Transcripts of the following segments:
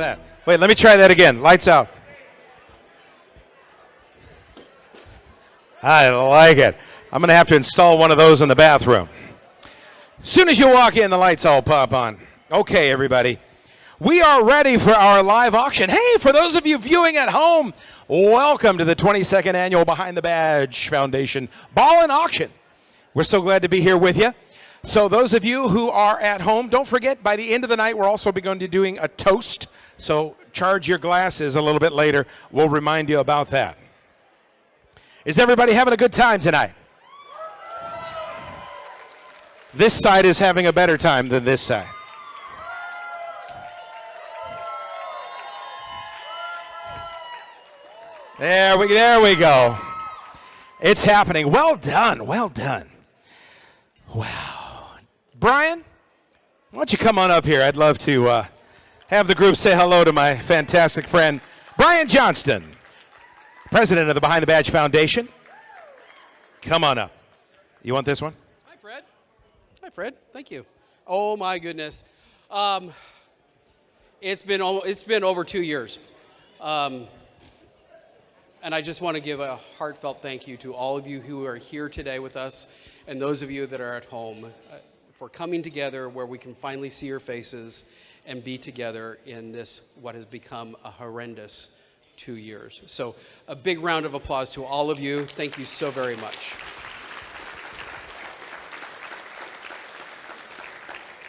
that. Wait, let me try that again. Lights out. I like it. I'm going to have to install one of those in the bathroom. As soon as you walk in, the lights all pop on. Okay, everybody. We are ready for our live auction. Hey, for those of you viewing at home, welcome to the 22nd Annual Behind the Badge Foundation Ball and Auction. We're so glad to be here with you. So those of you who are at home, don't forget, by the end of the night, we're also going to be doing a toast. So charge your glasses a little bit later. We'll remind you about that. Is everybody having a good time tonight? This side is having a better time than this side. There we go. It's happening. Well done, well done. Wow. Brian, why don't you come on up here? I'd love to have the group say hello to my fantastic friend, Brian Johnston, president of the Behind the Badge Foundation. Come on up. You want this one? Hi, Fred. Hi, Fred. Thank you. Oh, my goodness. It's been over 2 years. And I just want to give a heartfelt thank you to all of you who are here today with us and those of you that are at home for coming together where we can finally see your faces and be together in this, what has become a horrendous 2 years. So a big round of applause to all of you. Thank you so very much.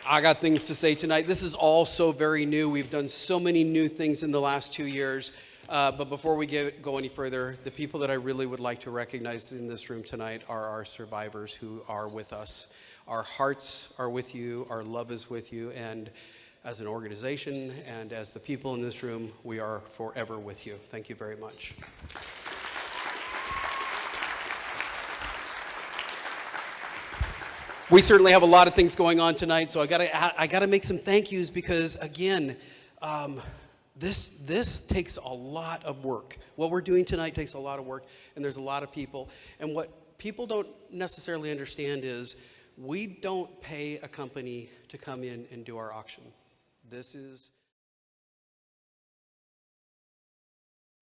I got things to say tonight. This is all so very new. We've done so many new things in the last 2 years. But before we go any further, the people that I really would like to recognize in this room tonight are our survivors who are with us. Our hearts are with you, our love is with you, and as an organization and as the people in this room, we are forever with you. Thank you very much. We certainly have a lot of things going on tonight, so I gotta make some thank yous because, again, This takes a lot of work. What we're doing tonight takes a lot of work, and there's a lot of people. And what people don't necessarily understand is we don't pay a company to come in and do our auction.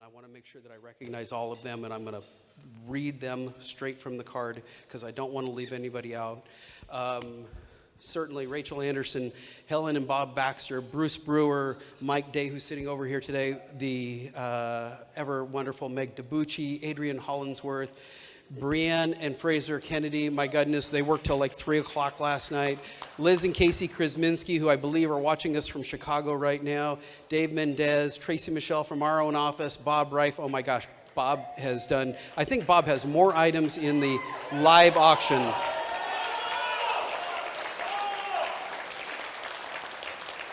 I want to make sure that I recognize all of them, and I'm going to read them straight from the card because I don't want to leave anybody out. Certainly Rachel Anderson, Helen and Bob Baxter, Bruce Brewer, Mike Day, who's sitting over here today, the ever wonderful Meg DeBucci, Adrian Hollinsworth, Brianne and Fraser Kennedy. My goodness, they worked till like 3 o'clock last night. Liz and Casey Krasminski, who I believe are watching us from Chicago right now. Dave Mendez, Tracy Michelle from our own office, Bob Reif. Oh my gosh, Bob has done, I think Bob has more items in the live auction.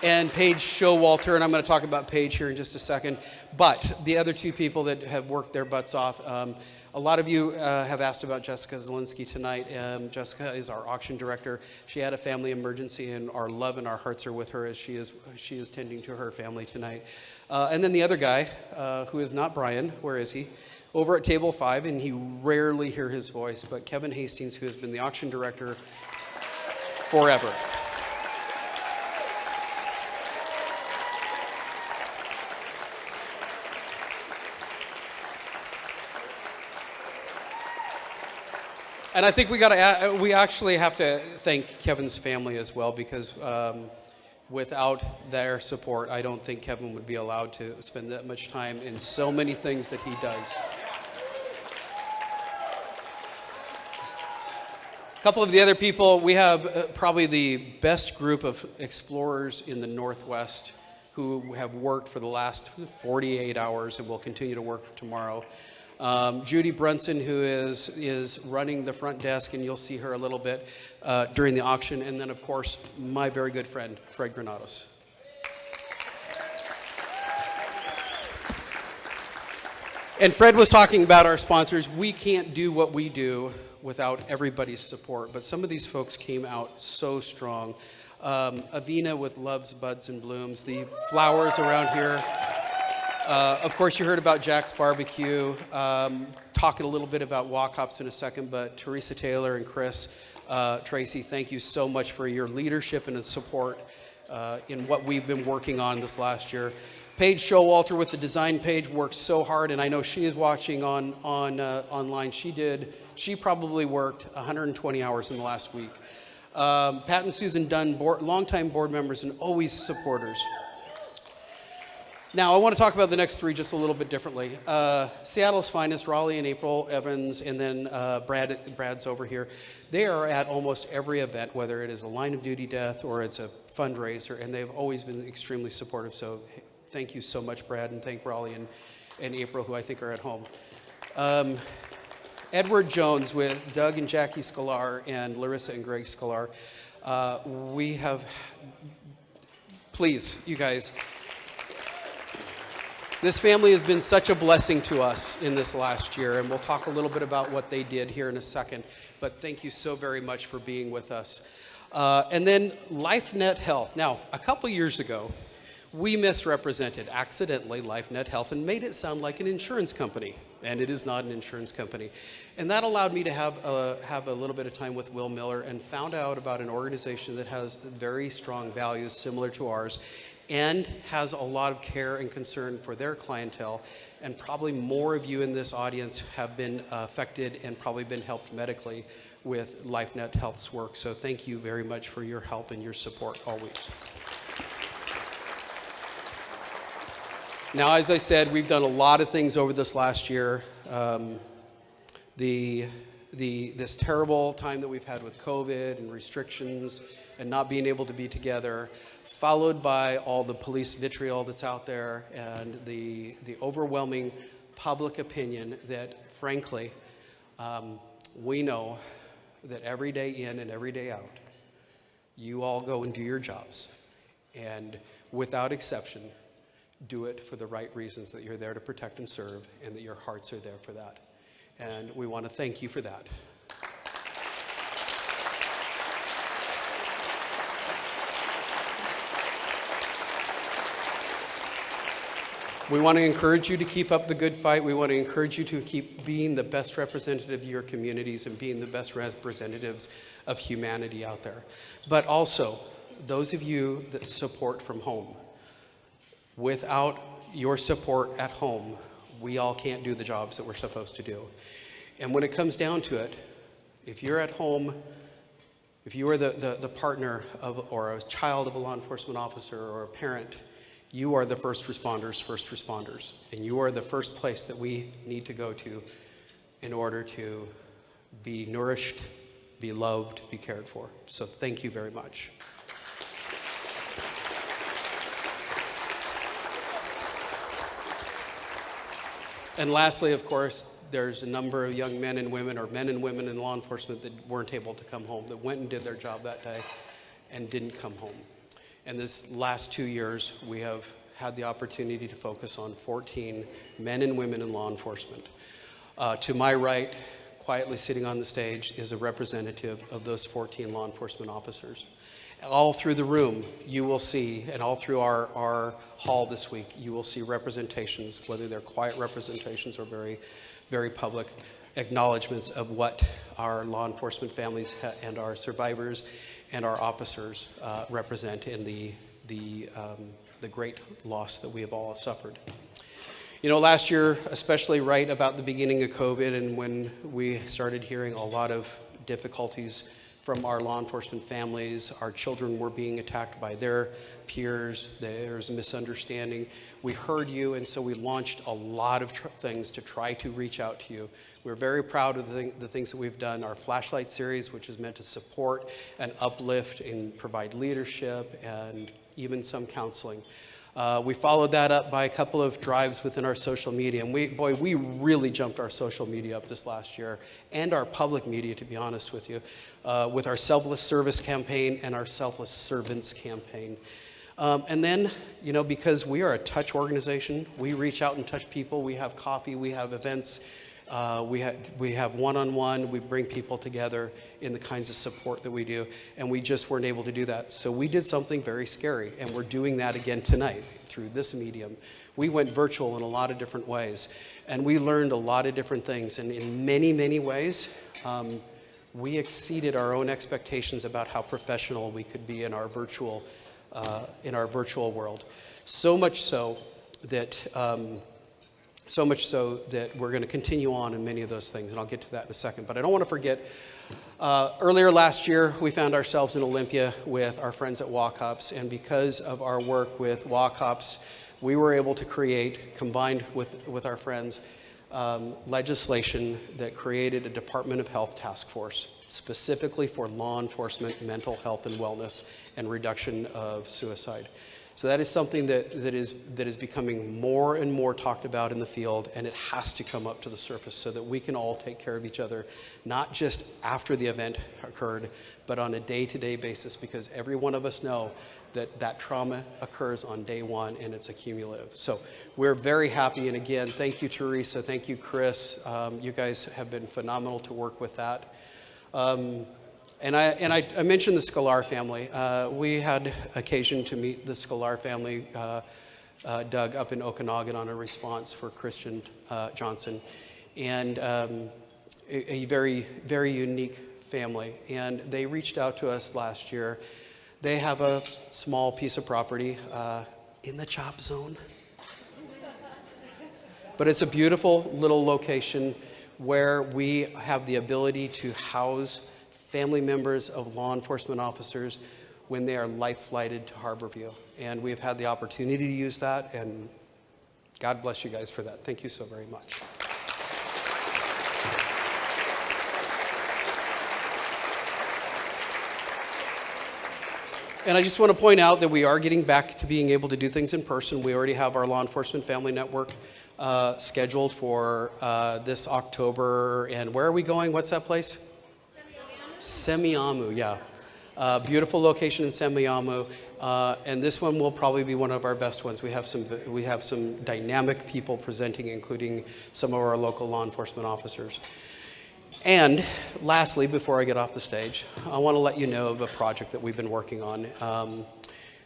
And Paige Showalter, and I'm going to talk about Paige here in just a second. But the other two people that have worked their butts off, a lot of you have asked about Jessica Zielinski tonight. Jessica is our auction director. She had a family emergency, and our love and our hearts are with her as she is tending to her family tonight. And then the other guy, who is not Brian, where is he? Over at table 5, and you rarely hear his voice, but Kevin Hastings, who has been the auction director forever. And I think we actually have to thank Kevin's family as well, because without their support, I don't think Kevin would be allowed to spend that much time in so many things that he does. A couple of the other people, we have probably the best group of explorers in the Northwest who have worked for the last 48 hours and will continue to work tomorrow. Judy Brunson, who is running the front desk, and you'll see her a little bit during the auction. And then, of course, my very good friend, Fred Granados. And Fred was talking about our sponsors. We can't do what we do without everybody's support, but some of these folks came out so strong. Avina with Loves, Buds, and Blooms, the flowers around here. Of course, you heard about Jack's Barbecue. Talking a little bit about Walk Hops in a second, but Teresa Taylor and Chris, Tracy, thank you so much for your leadership and support in what we've been working on this last year. Paige Showalter with the design page worked so hard, and I know she is watching online. She probably worked 120 hours in the last week. Pat and Susan Dunn, longtime board members and always supporters. Now, I want to talk about the next three just a little bit differently. Seattle's finest, Raleigh and April Evans, and then Brad's over here. They are at almost every event, whether it is a line of duty death or it's a fundraiser, and they've always been extremely supportive. So thank you so much, Brad, and thank Raleigh and April, who I think are at home. Edward Jones with Doug and Jackie Sklar and Larissa and Greg Sklar. Please, you guys, this family has been such a blessing to us in this last year, and we'll talk a little bit about what they did here in a second, but thank you so very much for being with us. And then LifeNet Health. Now, a couple years ago, we misrepresented accidentally LifeNet Health and made it sound like an insurance company, and it is not an insurance company. And that allowed me to have a little bit of time with Will Miller and found out about an organization that has very strong values similar to ours and has a lot of care and concern for their clientele. And probably more of you in this audience have been affected and probably been helped medically with LifeNet Health's work. So thank you very much for your help and your support always. Now, as I said, we've done a lot of things over this last year. This terrible time that we've had with COVID and restrictions and not being able to be together, followed by all the police vitriol that's out there and the overwhelming public opinion that, frankly, we know that every day in and every day out, you all go and do your jobs. And without exception, do it for the right reasons, that you're there to protect and serve, and that your hearts are there for that. And we want to thank you for that. We want to encourage you to keep up the good fight. We want to encourage you to keep being the best representative of your communities and being the best representatives of humanity out there. But also, those of you that support from home, without your support at home, we all can't do the jobs that we're supposed to do. And when it comes down to it, if you're at home, if you are the partner of, or a child of a law enforcement officer or a parent, you are the first responders, and you are the first place that we need to go to in order to be nourished, be loved, be cared for. So thank you very much. And lastly, of course, there's a number of young men and women, or men and women in law enforcement, that weren't able to come home, that went and did their job that day and didn't come home. And this last 2 years, we have had the opportunity to focus on 14 men and women in law enforcement. To my right, quietly sitting on the stage, is a representative of those 14 law enforcement officers. All through the room, you will see, and all through our hall this week, you will see representations, whether they're quiet representations or very, very public acknowledgments of what our law enforcement families and our survivors and our officers represent in the great loss that we have all suffered. You know, last year, especially right about the beginning of COVID, and when we started hearing a lot of difficulties from our law enforcement families, our children were being attacked by their peers, there's misunderstanding. We heard you, and so we launched a lot of things to try to reach out to you. We're very proud of the things that we've done. Our Flashlight series, which is meant to support and uplift and provide leadership and even some counseling. We followed that up by a couple of drives within our social media. And we really jumped our social media up this last year, and our public media, to be honest with you, with our Selfless Service campaign and our Selfless Servants campaign. And then, you know, because we are a touch organization, we reach out and touch people. We have coffee, we have events, we have one-on-one, we bring people together in the kinds of support that we do, and we just weren't able to do that. So we did something very scary, and we're doing that again tonight through this medium. We went virtual in a lot of different ways, and we learned a lot of different things, and in many, many ways, we exceeded our own expectations about how professional we could be in our virtual in our virtual world. So much so that we're going to continue on in many of those things, and I'll get to that in a second. But I don't want to forget, earlier last year, we found ourselves in Olympia with our friends at WACOPS, and because of our work with WACOPS, we were able to create, combined with our friends, legislation that created a Department of Health task force specifically for law enforcement, mental health and wellness, and reduction of suicide. So that is something that is becoming more and more talked about in the field, and it has to come up to the surface so that we can all take care of each other, not just after the event occurred, but on a day-to-day basis, because every one of us know that trauma occurs on day one and it's accumulative. So we're very happy, and again, thank you, Teresa, thank you, Chris. You guys have been phenomenal to work with that. And I mentioned the Scalar family. We had occasion to meet the Scalar family, Doug, up in Okanagan on a response for Christian Johnson, and a very, very unique family. And they reached out to us last year. They have a small piece of property in the chop zone. But it's a beautiful little location where we have the ability to house family members of law enforcement officers when they are life-flighted to Harborview. And we've had the opportunity to use that, and God bless you guys for that. Thank you so very much. And I just want to point out that we are getting back to being able to do things in person. We already have our Law Enforcement Family Network scheduled for this October. And where are we going? What's that place? Semiahmoo, yeah. Beautiful location in Semiahmoo. And this one will probably be one of our best ones. We have some dynamic people presenting, including some of our local law enforcement officers. And lastly, before I get off the stage, I want to let you know of a project that we've been working on.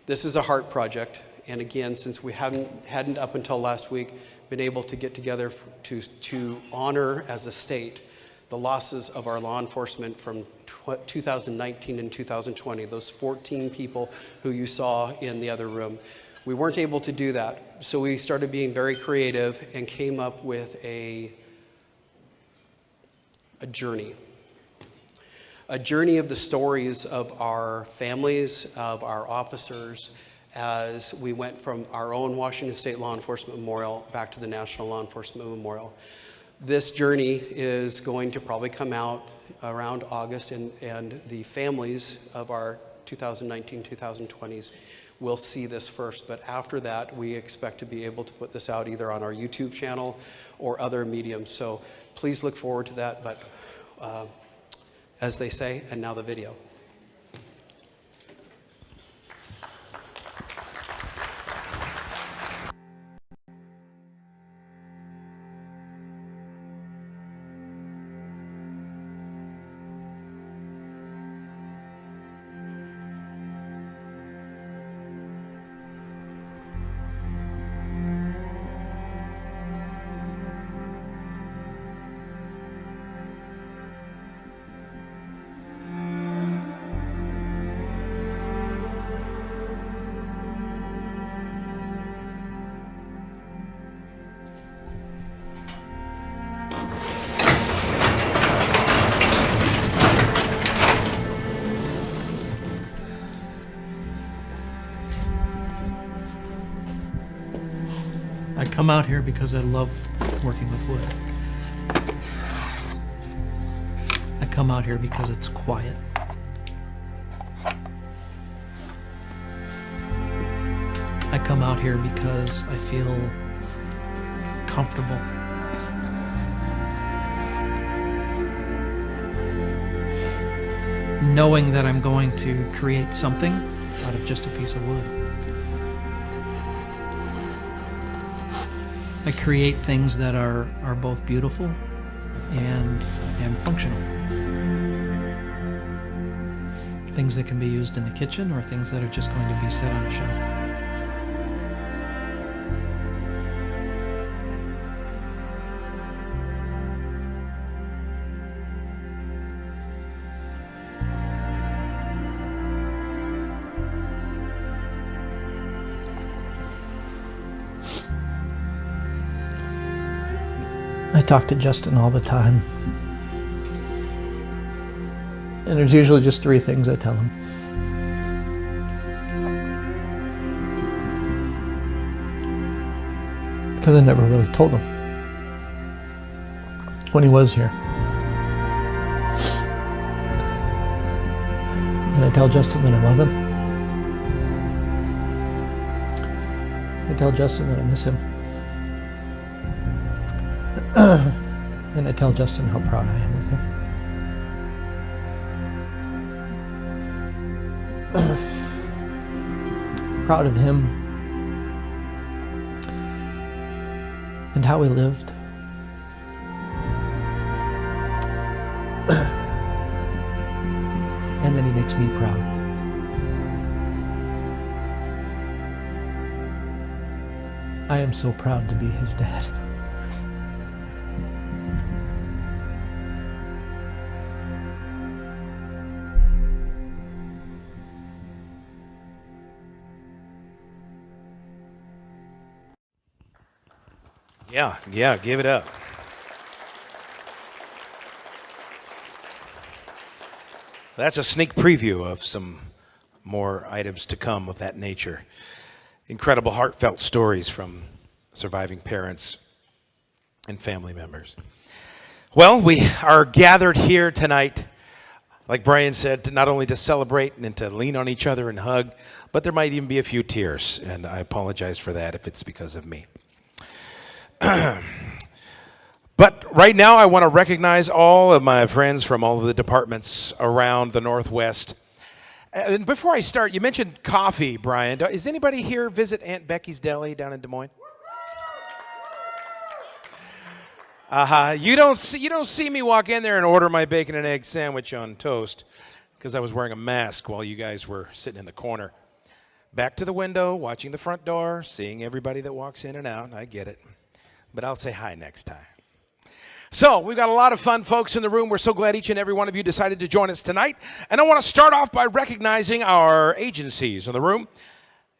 This is a heart project. And again, since we hadn't up until last week been able to get together to honor as a state the losses of our law enforcement from 2019 and 2020, those 14 people who you saw in the other room. We weren't able to do that. So we started being very creative and came up with a journey of the stories of our families, of our officers, as we went from our own Washington State Law Enforcement Memorial back to the National Law Enforcement Memorial. This journey is going to probably come out around August, and the families of our 2019-2020s will see this first. But after that, we expect to be able to put this out either on our YouTube channel or other mediums. So please look forward to that. But as they say, and now the video. I come out here because I love working with wood. I come out here because it's quiet. I come out here because I feel comfortable. Knowing that I'm going to create something out of just a piece of wood. I create things that are both beautiful and functional. Things that can be used in the kitchen or things that are just going to be set on a shelf. I talk to Justin all the time. And there's usually just 3 things I tell him. Because I never really told him when he was here. And I tell Justin that I love him. I tell Justin that I miss him. And I tell Justin how proud I am of him. Proud of him and how he lived. And then he makes me proud. I am so proud to be his dad. Yeah, give it up. That's a sneak preview of some more items to come of that nature. Incredible heartfelt stories from surviving parents and family members. Well, we are gathered here tonight, like Brian said, to not only to celebrate and to lean on each other and hug, but there might even be a few tears, and I apologize for that if it's because of me. But right now, I want to recognize all of my friends from all of the departments around the Northwest. And before I start, you mentioned coffee, Brian. Is anybody here visit Aunt Becky's Deli down in Des Moines? You don't see me walk in there and order my bacon and egg sandwich on toast because I was wearing a mask while you guys were sitting in the corner. Back to the window, watching the front door, seeing everybody that walks in and out. I get it. But I'll say hi next time. So, we've got a lot of fun folks in the room. We're so glad each and every one of you decided to join us tonight. And I want to start off by recognizing our agencies in the room.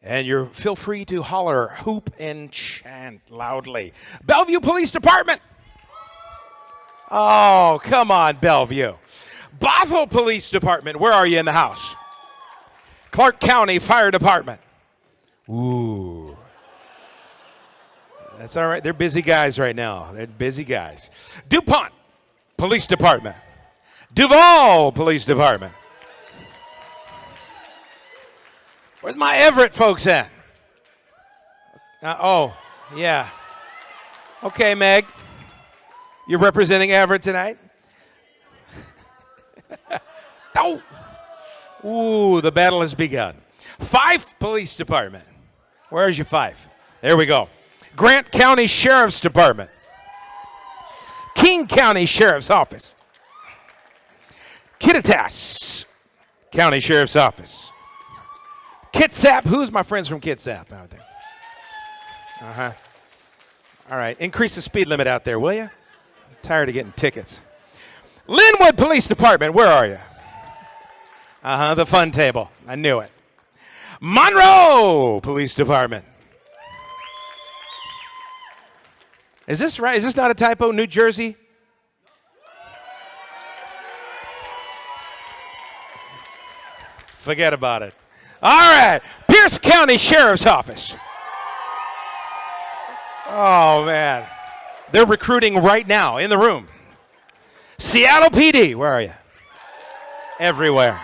And you feel free to holler, hoop, and chant loudly. Bellevue Police Department. Oh, come on, Bellevue. Bothell Police Department. Where are you in the house? Clark County Fire Department. Ooh. That's all right. They're busy guys right now. They're busy guys. DuPont Police Department. Duval Police Department. Where's my Everett folks at? Oh, yeah. Okay, Meg. You're representing Everett tonight? Oh! Ooh, the battle has begun. Fife Police Department. Where's your Fife? There we go. Grant County Sheriff's Department. King County Sheriff's Office. Kittitas County Sheriff's Office. Kitsap. Who's my friends from Kitsap out there? All right. Increase the speed limit out there, will you? I'm tired of getting tickets. Linwood Police Department. Where are you? The fun table. I knew it. Monroe Police Department. Is this right? Is this not a typo? New Jersey? Forget about it. All right. Pierce County Sheriff's Office. Oh, man. They're recruiting right now in the room. Seattle PD. Where are you? Everywhere.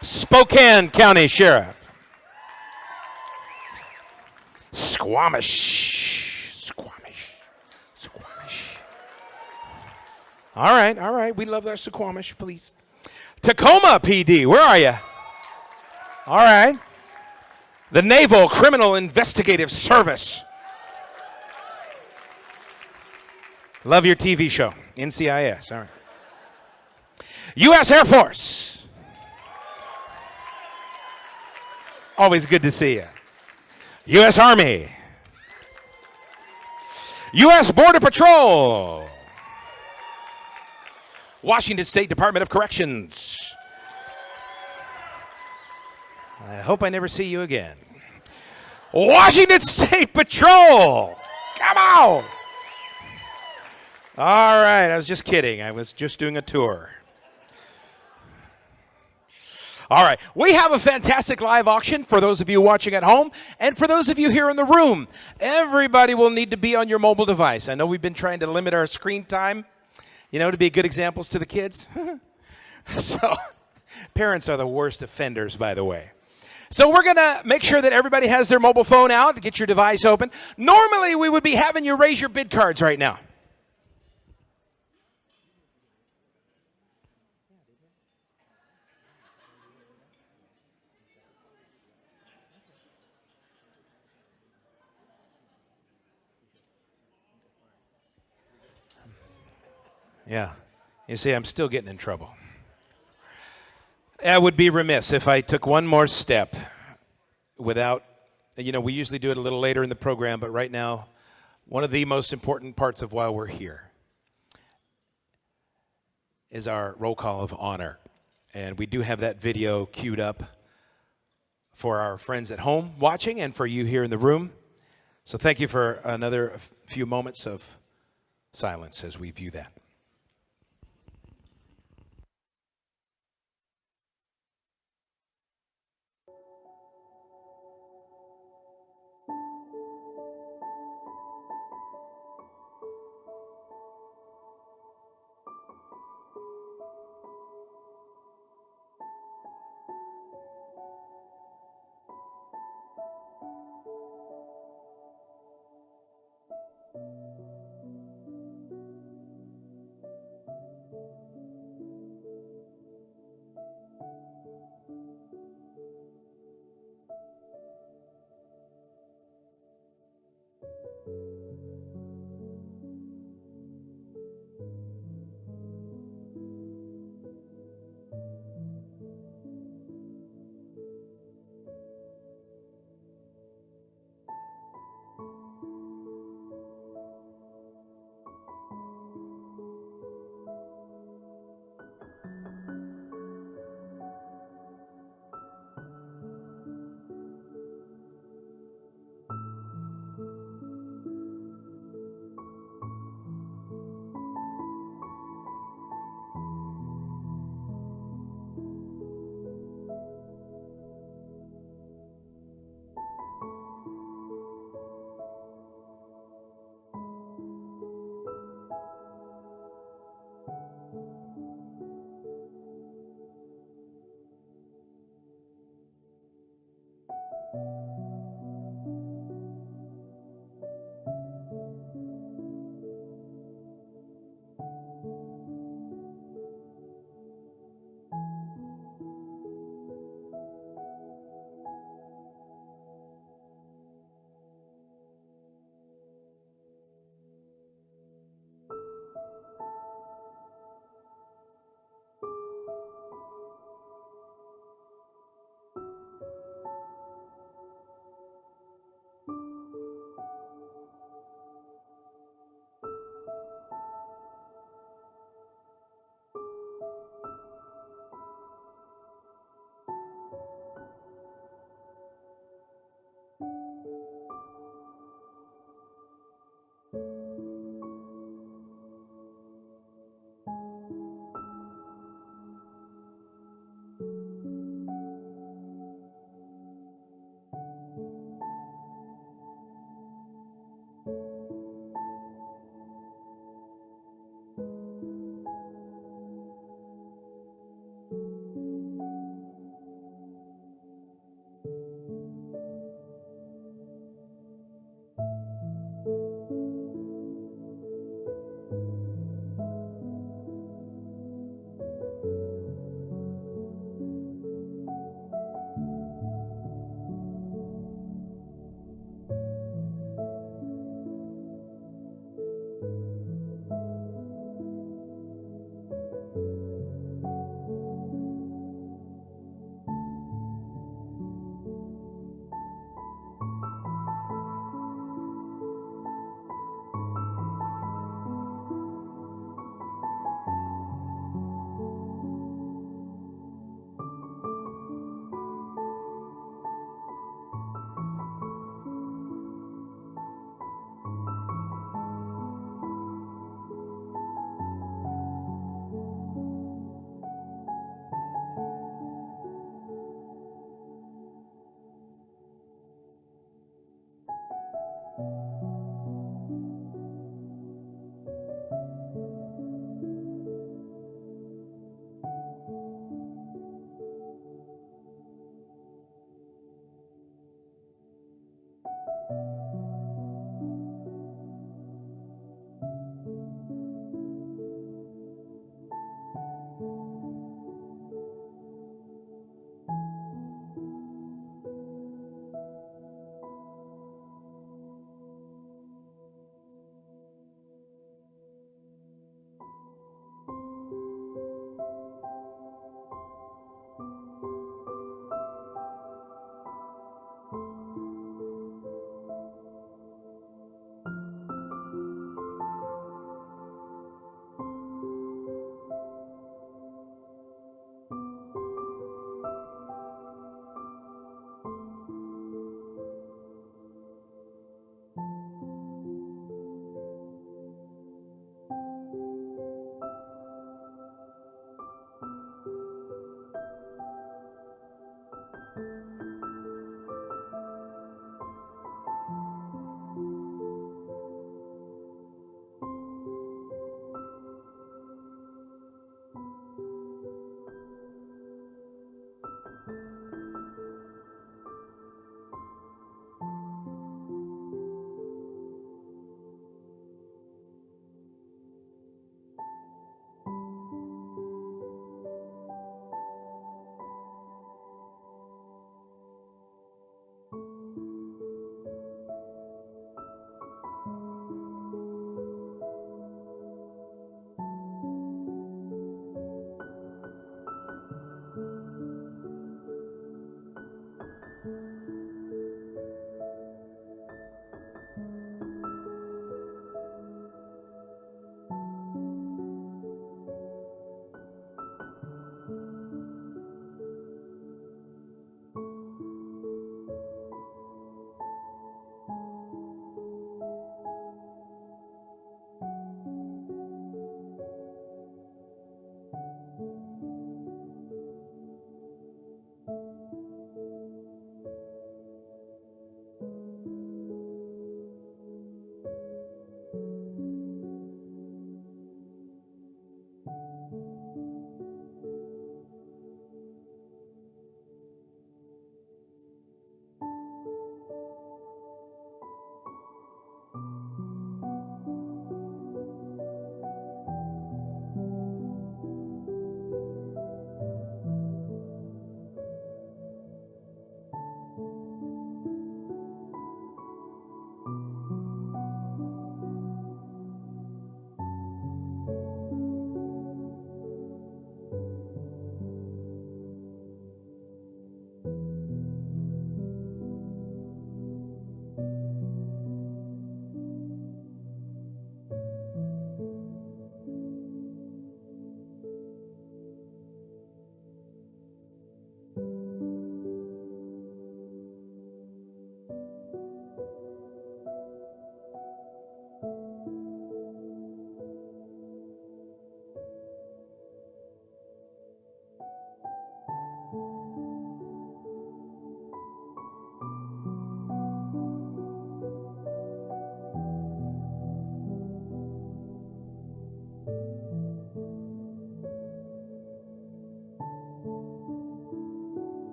Spokane County Sheriff. Squamish. All right. We love our Squamish police. Tacoma PD, where are you? All right. The Naval Criminal Investigative Service. Love your TV show, NCIS. All right. U.S. Air Force. Always good to see you. U.S. Army. U.S. Border Patrol. Washington State Department of Corrections. I hope I never see you again. Washington State Patrol. Come on. All right, I was just kidding. I was just doing a tour. All right, we have a fantastic live auction for those of you watching at home and for those of you here in the room. Everybody will need to be on your mobile device. I know we've been trying to limit our screen time, to be good examples to the kids. So, parents are the worst offenders, by the way. So we're going to make sure that everybody has their mobile phone out to get your device open. Normally, we would be having you raise your bid cards right now. Yeah. You see, I'm still getting in trouble. I would be remiss if I took one more step without, we usually do it a little later in the program, but right now, one of the most important parts of why we're here is our roll call of honor. And we do have that video queued up for our friends at home watching and for you here in the room. So thank you for another few moments of silence as we view that.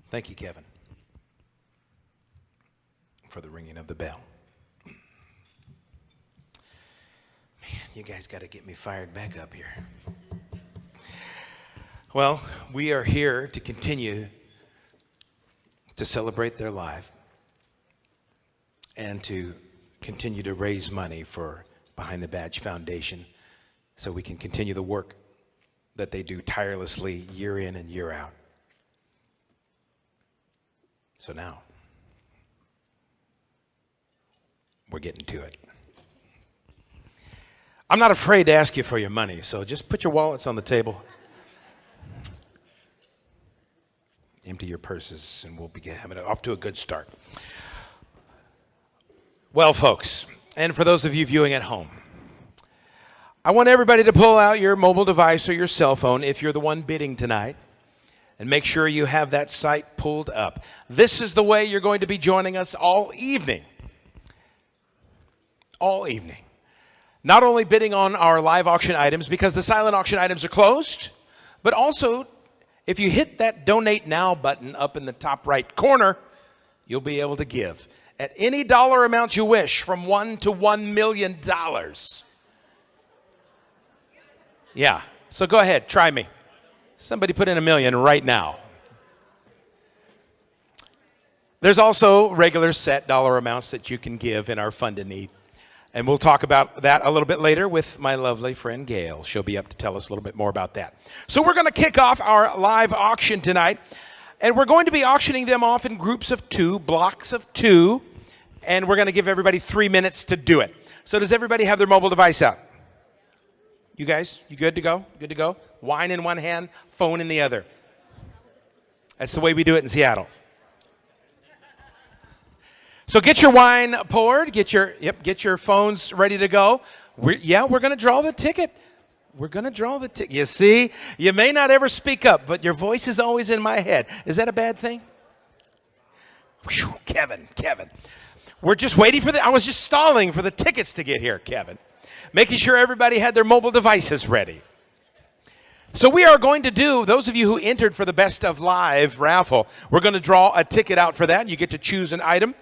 Thank you, Kevin, for the ringing of the bell. Man, you guys got to get me fired back up here. Well, we are here to continue to celebrate their life and to continue to raise money for Behind the Badge Foundation so we can continue the work that they do tirelessly year in and year out. So now, we're getting to it. I'm not afraid to ask you for your money, so just put your wallets on the table. Empty your purses, and we'll begin having off to a good start. Well, folks, and for those of you viewing at home, I want everybody to pull out your mobile device or your cell phone if you're the one bidding tonight, and make sure you have that site pulled up. This is the way you're going to be joining us all evening. All evening. Not only bidding on our live auction items because the silent auction items are closed, but also if you hit that Donate Now button up in the top right corner, you'll be able to give at any dollar amount you wish, from $1 to $1 million. Yeah, so go ahead, try me. Somebody put in $1 million right now. There's also regular set dollar amounts that you can give in our Fund in Need. And we'll talk about that a little bit later with my lovely friend Gail. She'll be up to tell us a little bit more about that. So we're going to kick off our live auction tonight. And we're going to be auctioning them off in groups of 2, blocks of 2. And we're going to give everybody 3 minutes to do it. So does everybody have their mobile device out? You guys, you good to go? Good to go? Wine in one hand, phone in the other. That's the way we do it in Seattle. So get your wine poured, get your phones ready to go. We're going to draw the ticket. We're going to draw the ticket. You see, you may not ever speak up, but your voice is always in my head. Is that a bad thing? Whew, Kevin. We're just waiting I was just stalling for the tickets to get here, Kevin. Making sure everybody had their mobile devices ready. So we are going to do, those of you who entered for the Best of Live raffle, we're going to draw a ticket out for that. You get to choose an item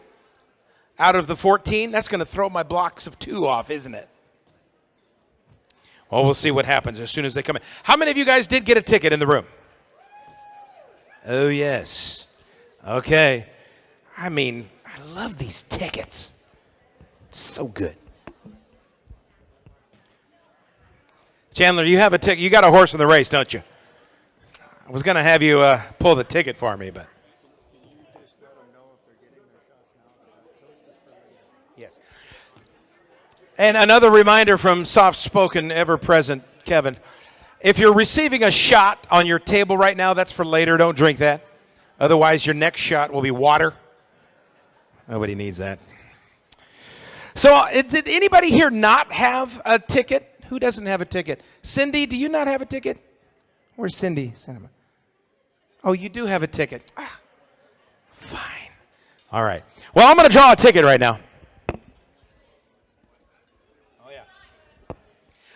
out of the 14. That's going to throw my blocks of 2 off, isn't it? Well, we'll see what happens as soon as they come in. How many of you guys did get a ticket in the room? Oh, yes. Okay. I mean, I love these tickets. It's so good. Chandler, you have a ticket. You got a horse in the race, don't you? I was going to have you pull the ticket for me, but. Yes. And another reminder from soft-spoken, ever-present Kevin. If you're receiving a shot on your table right now, that's for later. Don't drink that. Otherwise, your next shot will be water. Nobody needs that. So did anybody here not have a ticket? Who doesn't have a ticket? Cindy, do you not have a ticket? Where's Cindy? Oh, you do have a ticket. Fine. All right. Well, I'm going to draw a ticket right now. Oh, yeah.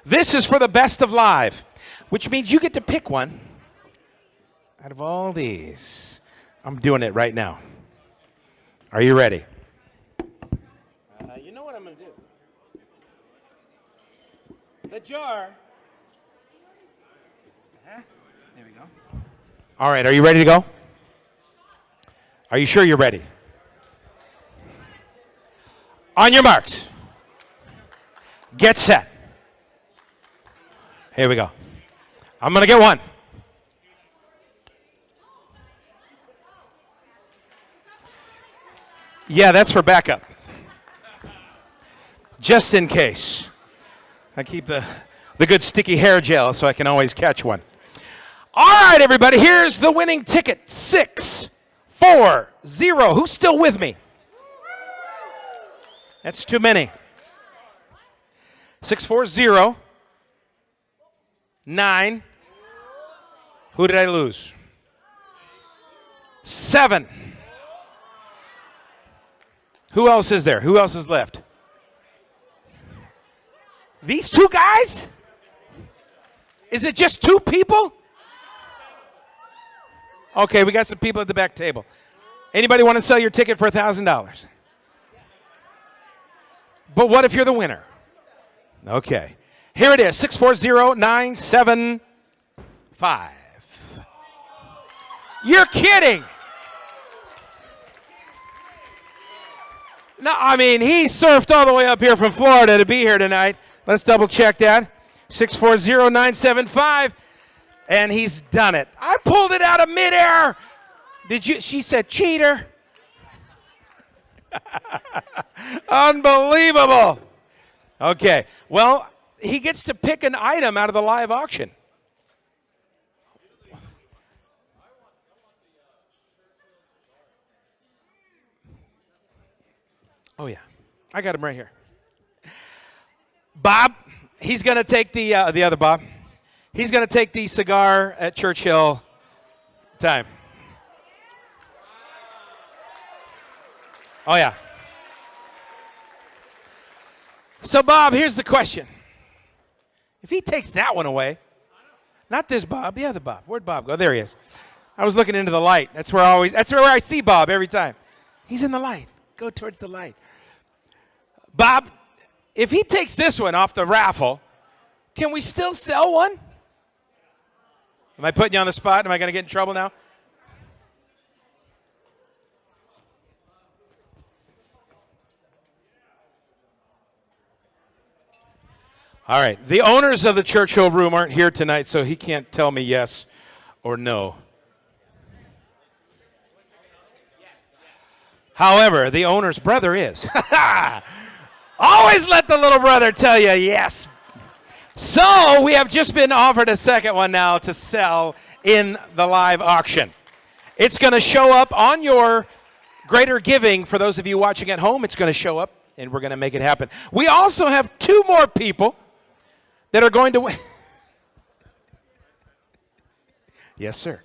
This is for the Best of Live, which means you get to pick one out of all these. I'm doing it right now. Are you ready? You know what I'm going to do? The jar. There we go. All right, are you ready to go? Are you sure you're ready? On your marks. Get set. Here we go. I'm going to get one. Yeah, that's for backup. Just in case. I keep the good sticky hair gel so I can always catch one. All right, everybody, here's the winning ticket. 640. Who's still with me? That's too many. 640. 9. Who did I lose? 7. Who else is there? Who else is left? These 2 guys? Is it just 2 people? Okay, we got some people at the back table. Anybody want to sell your ticket for $1,000? But what if you're the winner? Okay. Here it is, 640-975. You're kidding. No, I mean, he surfed all the way up here from Florida to be here tonight. Let's double check that. 640-975. And he's done it. I pulled it out of midair. Did you? She said, cheater. Unbelievable. Okay. Well, he gets to pick an item out of the live auction. Oh, yeah. I got him right here. Bob, he's going to take the other Bob. He's going to take the cigar at Churchill time. Oh, yeah. So, Bob, here's the question. If he takes that one away, not this Bob, the other Bob. Where'd Bob go? There he is. I was looking into the light. That's where I see Bob every time. He's in the light. Go towards the light. Bob, if he takes this one off the raffle, can we still sell one? Am I putting you on the spot? Am I going to get in trouble now? All right. The owners of the Churchill room aren't here tonight, so he can't tell me yes or no. However, the owner's brother is. Always let the little brother tell you yes. So we have just been offered a second one now to sell in the live auction. It's going to show up on your greater giving. For those of you watching at home, it's going to show up, and we're going to make it happen. We also have two more people that are going to win. Yes, sir.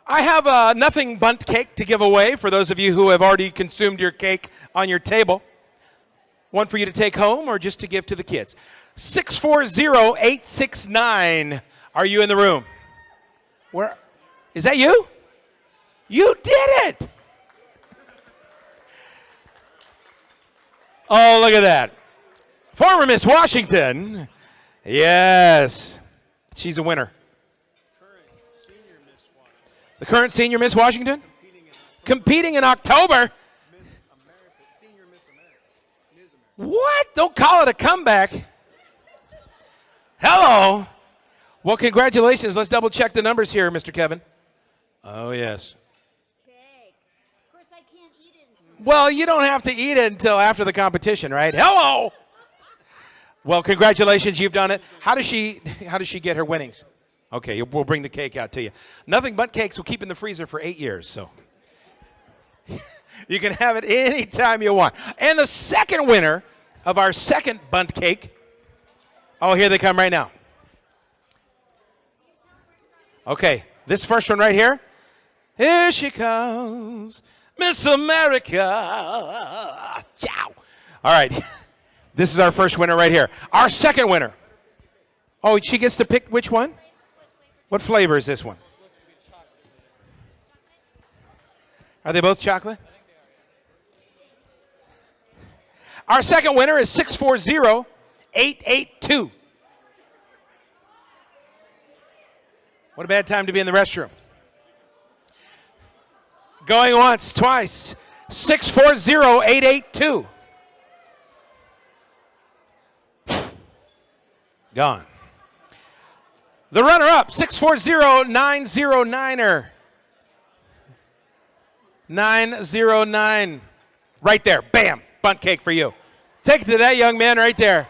I have a nothing bundt cake to give away for those of you who have already consumed your cake on your table. One for you to take home or just to give to the kids. 640-869. Are you in the room? Where? Is that you? You did it. Oh, look at that. Former Miss Washington. Yes. She's a winner. The current senior Miss Washington? Competing in October? What? Don't call it a comeback. Hello. Well, congratulations. Let's double check the numbers here, Mr. Kevin. Oh, yes. Cake. Of course, I can't eat it until... Well, you don't have to eat it until after the competition, right? Hello. Well, congratulations. You've done it. How does she get her winnings? Okay, we'll bring the cake out to you. Nothing but cakes will keep in the freezer for 8 years, so you can have it anytime you want. And the second winner of our second bundt cake, oh, here they come right now. Okay, this first one right here. Here she comes, Miss America. Ciao. All right, this is our first winner right here. Our second winner. Oh, she gets to pick which one? What flavor is this one? Are they both chocolate? Our second winner is 640-882. What a bad time to be in the restroom. Going once, twice. 640-882. Gone. The runner-up, 640-909er. 909. Right there. Bam. Bundt cake for you. Take it to that young man right there.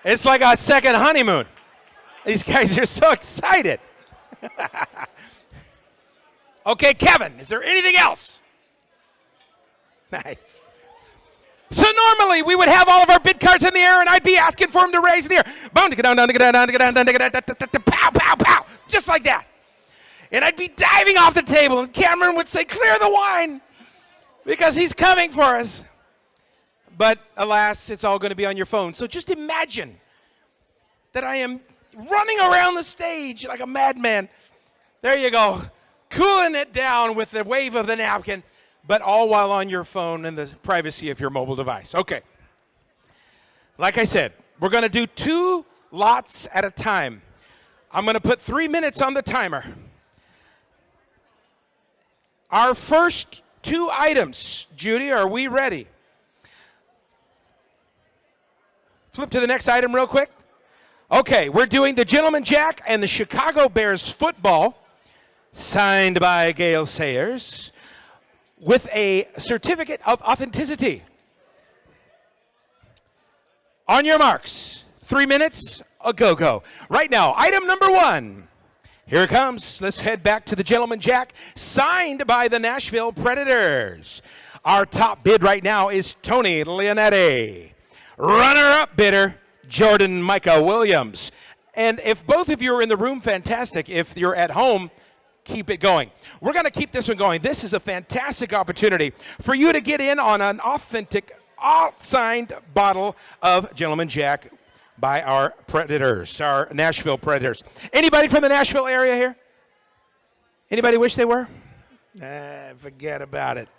It's like a second honeymoon. These guys are so excited. Okay, Kevin, is there anything else? Nice. So normally we would have all of our bid cards in the air, and I'd be asking for them to raise in the air. Boom, pow, pow, pow, just like that. And I'd be diving off the table, and Cameron would say, clear the wine, because he's coming for us. But alas, it's all going to be on your phone. So just imagine that I am running around the stage like a madman. There you go. Cooling it down with the wave of the napkin, but all while on your phone in the privacy of your mobile device. Okay. Like I said, we're going to do 2 lots at a time. I'm going to put 3 minutes on the timer. Our first 2 items, Judy, are we ready? Flip to the next item real quick. Okay, we're doing the Gentleman Jack and the Chicago Bears football, signed by Gail Sayers, with a certificate of authenticity. On your marks, 3 minutes, a go-go. Right now, item number 1. Here it comes. Let's head back to the Gentleman Jack, signed by the Nashville Predators. Our top bid right now is Tony Leonetti. Runner-up bidder, Jordan Micah Williams. And if both of you are in the room, fantastic. If you're at home, keep it going. We're going to keep this one going. This is a fantastic opportunity for you to get in on an authentic, signed bottle of Gentleman Jack by our Predators, our Nashville Predators. Anybody from the Nashville area here? Anybody wish they were? Forget about it.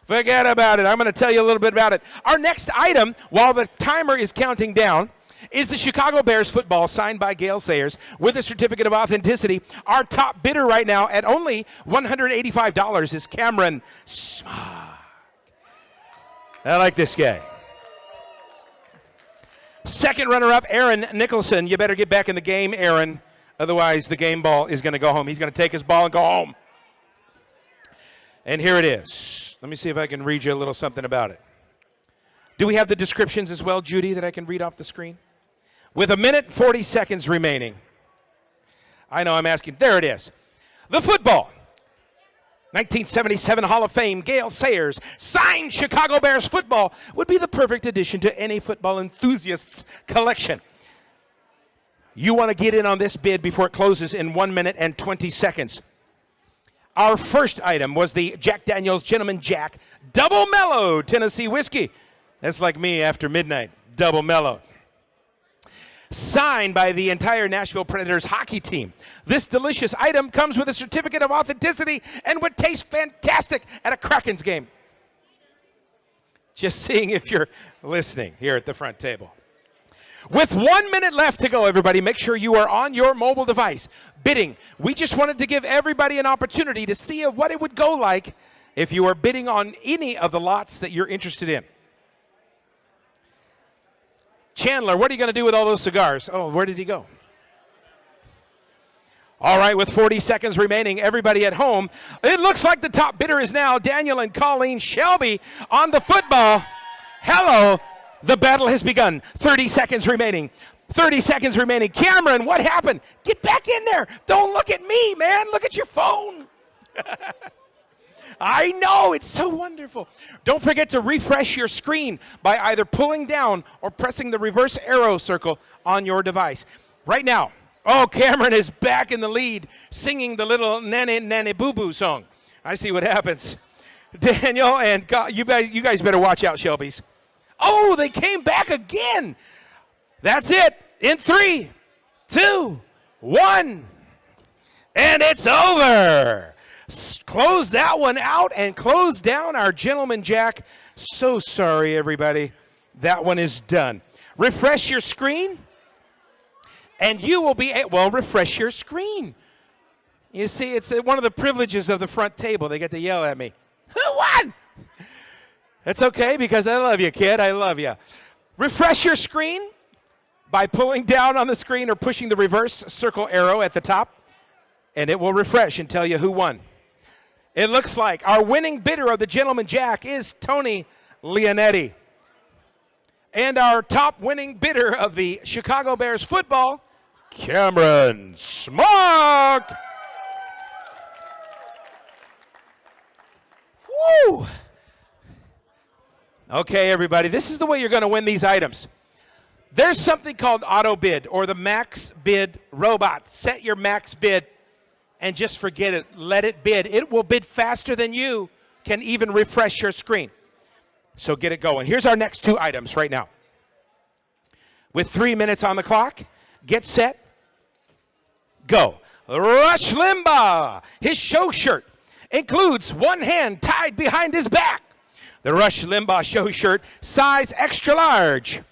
Forget about it. I'm going to tell you a little bit about it. Our next item, while the timer is counting down, is the Chicago Bears football, signed by Gail Sayers with a certificate of authenticity. Our top bidder right now at only $185 is Cameron Smog. I like this guy. Second runner-up, Aaron Nicholson. You better get back in the game, Aaron. Otherwise, the game ball is going to go home. He's going to take his ball and go home. And here it is. Let me see if I can read you a little something about it. Do we have the descriptions as well, Judy, that I can read off the screen? With 1 minute and 40 seconds remaining. I know I'm asking. There it is. The football. 1977 Hall of Fame, Gail Sayers, signed Chicago Bears football, would be the perfect addition to any football enthusiast's collection. You want to get in on this bid before it closes in 1 minute and 20 seconds. Our first item was the Jack Daniel's Gentleman Jack Double Mellow Tennessee Whiskey. That's like me after midnight, double mellow. Signed by the entire Nashville Predators hockey team. This delicious item comes with a certificate of authenticity and would taste fantastic at a Kraken's game. Just seeing if you're listening here at the front table. With 1 minute left to go, everybody, make sure you are on your mobile device bidding. We just wanted to give everybody an opportunity to see what it would go like if you are bidding on any of the lots that you're interested in. Chandler, what are you going to do with all those cigars? Oh, where did he go? All right, with 40 seconds remaining, everybody at home, it looks like the top bidder is now Daniel and Colleen Shelby on the football. Hello. The battle has begun. 30 seconds remaining. 30 seconds remaining. Cameron, what happened? Get back in there. Don't look at me, man. Look at your phone. I know. It's so wonderful. Don't forget to refresh your screen by either pulling down or pressing the reverse arrow circle on your device. Right now, Cameron is back in the lead, singing the little Nanny Nanny Boo Boo song. I see what happens. Daniel and you guys better watch out, Shelby's. Oh, they came back again. That's it. In 3, 2, 1. And it's over. Close that one out and close down our Gentleman Jack. So sorry, everybody. That one is done. Refresh your screen, and you will be, refresh your screen. You see, it's one of the privileges of the front table. They get to yell at me. Who won? That's okay, because I love you, kid. I love you. Refresh your screen by pulling down on the screen or pushing the reverse circle arrow at the top, and it will refresh and tell you who won. It looks like our winning bidder of the Gentleman Jack is Tony Leonetti. And our top winning bidder of the Chicago Bears football, Cameron Smog. Woo! Okay, everybody, this is the way you're going to win these items. There's something called auto bid or the max bid robot. Set your max bid and just forget it. Let it bid. It will bid faster than you can even refresh your screen. So get it going. Here's our next 2 items right now. With 3 minutes on the clock, get set, go. Rush Limbaugh, his show shirt includes one hand tied behind his back. The Rush Limbaugh show shirt, size extra large.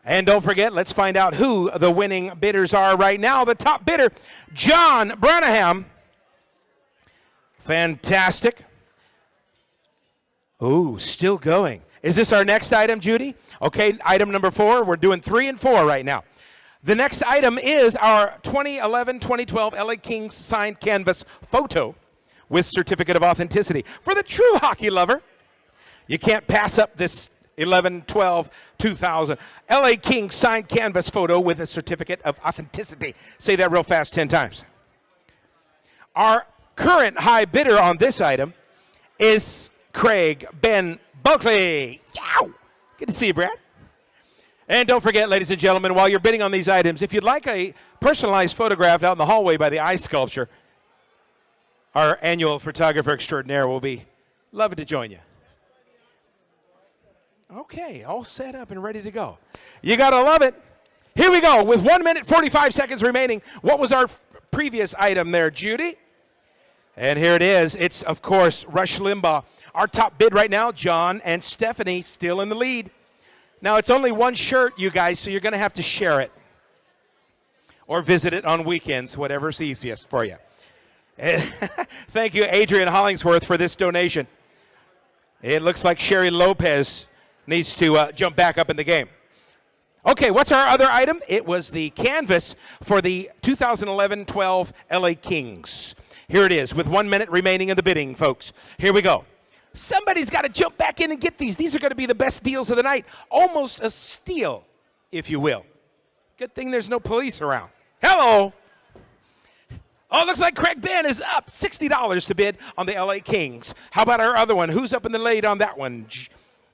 And don't forget, let's find out who the winning bidders are right now. The top bidder, John Branham. Fantastic. Ooh, still going. Is this our next item, Judy? Okay, item number 4. We're doing 3 and 4 right now. The next item is our 2011-2012 LA Kings signed canvas photo with certificate of authenticity. For the true hockey lover, you can't pass up this 11, 12, 2000 LA Kings signed canvas photo with a certificate of authenticity. Say that real fast 10 times. Our current high bidder on this item is Craig Ben Buckley. Yow! Good to see you, Brad. And don't forget, ladies and gentlemen, while you're bidding on these items, if you'd like a personalized photograph out in the hallway by the eye sculpture, our annual photographer extraordinaire will be loving to join you. Okay, all set up and ready to go. You got to love it. Here we go with 1 minute, 45 seconds remaining. What was our previous item there, Judy? And here it is. It's, of course, Rush Limbaugh. Our top bid right now, John and Stephanie, still in the lead. Now, it's only one shirt, you guys, so you're going to have to share it or visit it on weekends, whatever's easiest for you. Thank you, Adrian Hollingsworth, for this donation. It looks like Sherry Lopez needs to jump back up in the game. Okay, what's our other item? It was the canvas for the 2011-12 LA Kings. Here it is with 1 minute remaining in the bidding, folks. Here we go. Somebody's got to jump back in and get these. These are going to be the best deals of the night. Almost a steal, if you will. Good thing there's no police around. Hello. Oh, it looks like Craig Ben is up. $60 to bid on the LA Kings. How about our other one? Who's up in the lead on that one?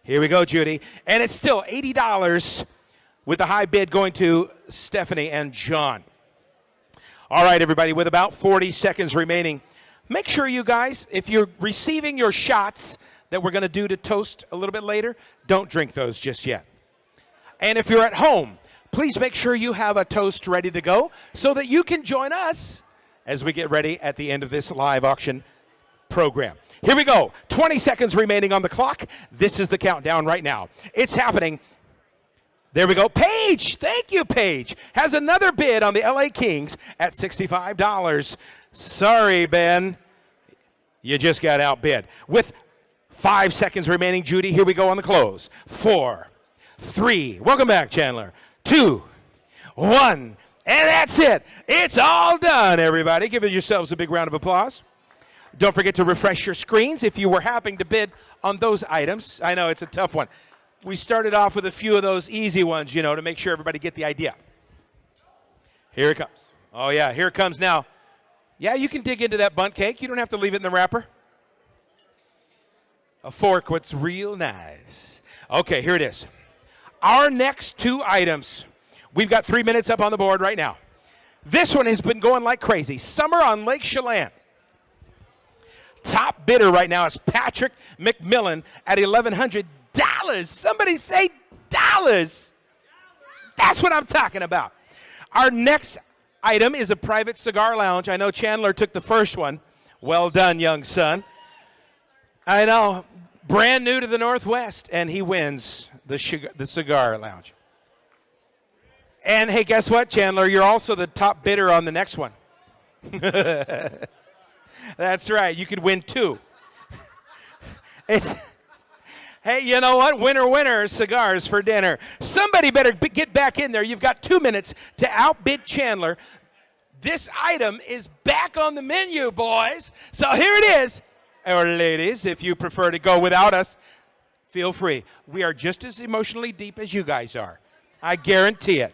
Here we go, Judy. And it's still $80 with the high bid going to Stephanie and John. All right, everybody, with about 40 seconds remaining, make sure you guys, if you're receiving your shots that we're going to do to toast a little bit later, don't drink those just yet. And if you're at home, please make sure you have a toast ready to go so that you can join us as we get ready at the end of this live auction program. Here we go. 20 seconds remaining on the clock. This is the countdown right now. It's happening. There we go. Paige, thank you, Paige, has another bid on the LA Kings at $65. Sorry, Ben. You just got outbid. With 5 seconds remaining, Judy, here we go on the close. 4, 3, welcome back, Chandler. 2, 1, and that's it. It's all done, everybody. Give yourselves a big round of applause. Don't forget to refresh your screens if you were happening to bid on those items. I know it's a tough one. We started off with a few of those easy ones, you know, to make sure everybody get the idea. Here it comes. Oh, yeah, here it comes now. Yeah, you can dig into that bundt cake. You don't have to leave it in the wrapper. A fork, what's real nice. Okay, here it is. Our next two items. We've got 3 minutes up on the board right now. This one has been going like crazy. Summer on Lake Chelan. Top bidder right now is Patrick McMillan at $1,100. Somebody say dollars. That's what I'm talking about. Our next item is a private cigar lounge. I know Chandler took the first one. Well done, young son. I know, brand new to the Northwest, and he wins the cigar lounge. And hey, guess what, Chandler? You're also the top bidder on the next one. That's right. You could win two. Hey, you know what? Winner, winner, cigars for dinner. Somebody better get back in there. You've got 2 minutes to outbid Chandler. This item is back on the menu, boys. So here it is. Or ladies, if you prefer to go without us, feel free. We are just as emotionally deep as you guys are. I guarantee it.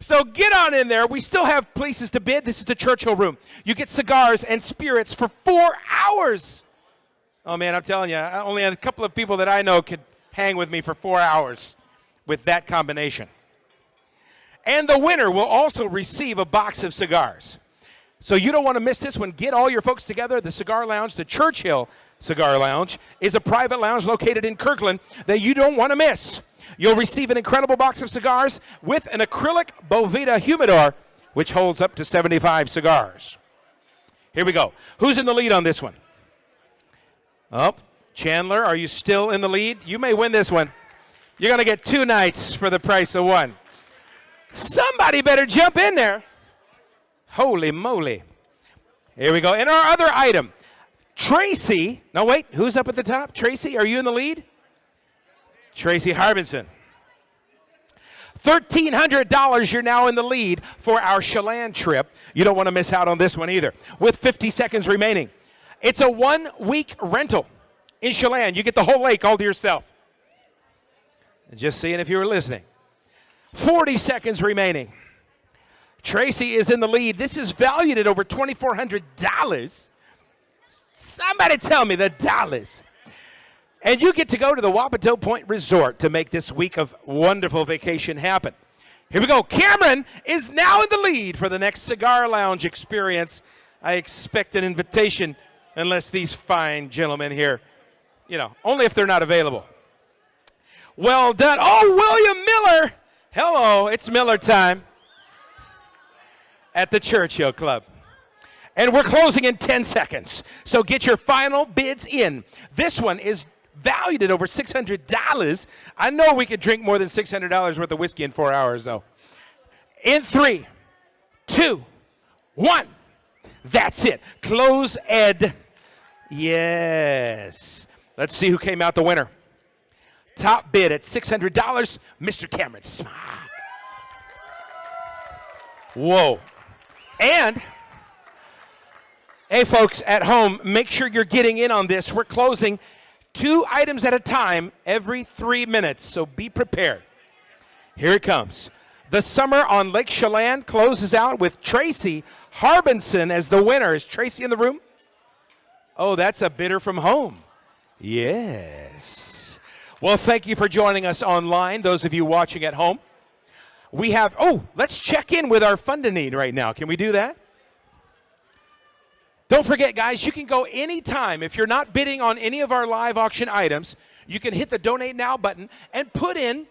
So get on in there. We still have places to bid. This is the Churchill Room. You get cigars and spirits for 4 hours. Oh, man, I'm telling you, only a couple of people that I know could hang with me for 4 hours with that combination. And the winner will also receive a box of cigars. So you don't want to miss this one. Get all your folks together. The Cigar Lounge, the Churchill Cigar Lounge, is a private lounge located in Kirkland that you don't want to miss. You'll receive an incredible box of cigars with an acrylic Bovita humidor, which holds up to 75 cigars. Here we go. Who's in the lead on this one? Oh, Chandler, are you still in the lead? You may win this one. You're going to get 2 nights for the price of 1. Somebody better jump in there. Holy moly. Here we go. And our other item, Tracy. No, wait. Who's up at the top? Tracy, are you in the lead? Tracy Harbinson. $1,300, you're now in the lead for our Chelan trip. You don't want to miss out on this one either. With 50 seconds remaining. It's a 1-week rental in Chelan. You get the whole lake all to yourself. Just seeing if you were listening. 40 seconds remaining. Tracy is in the lead. This is valued at over $2,400. Somebody tell me the dollars. And you get to go to the Wapato Point Resort to make this week of wonderful vacation happen. Here we go. Cameron is now in the lead for the next cigar lounge experience. I expect an invitation, unless these fine gentlemen here, only if they're not available. Well done. Oh, William Miller. Hello, it's Miller time at the Churchill Club. And we're closing in 10 seconds. So get your final bids in. This one is valued at over $600. I know we could drink more than $600 worth of whiskey in 4 hours, though. In 3, 2, 1. That's it. Close Ed. Yes. Let's see who came out the winner. Top bid at $600, Mr. Cameron Smart. Whoa. And, hey, folks at home, make sure you're getting in on this. We're closing 2 items at a time every 3 minutes, so be prepared. Here it comes. The summer on Lake Chelan closes out with Tracy Harbinson as the winner. Is Tracy in the room? Oh, that's a bidder from home. Yes. Well, thank you for joining us online, those of you watching at home. We have, let's check in with our Fundraising right now. Can we do that? Don't forget, guys, you can go anytime. If you're not bidding on any of our live auction items, you can hit the Donate Now button and put in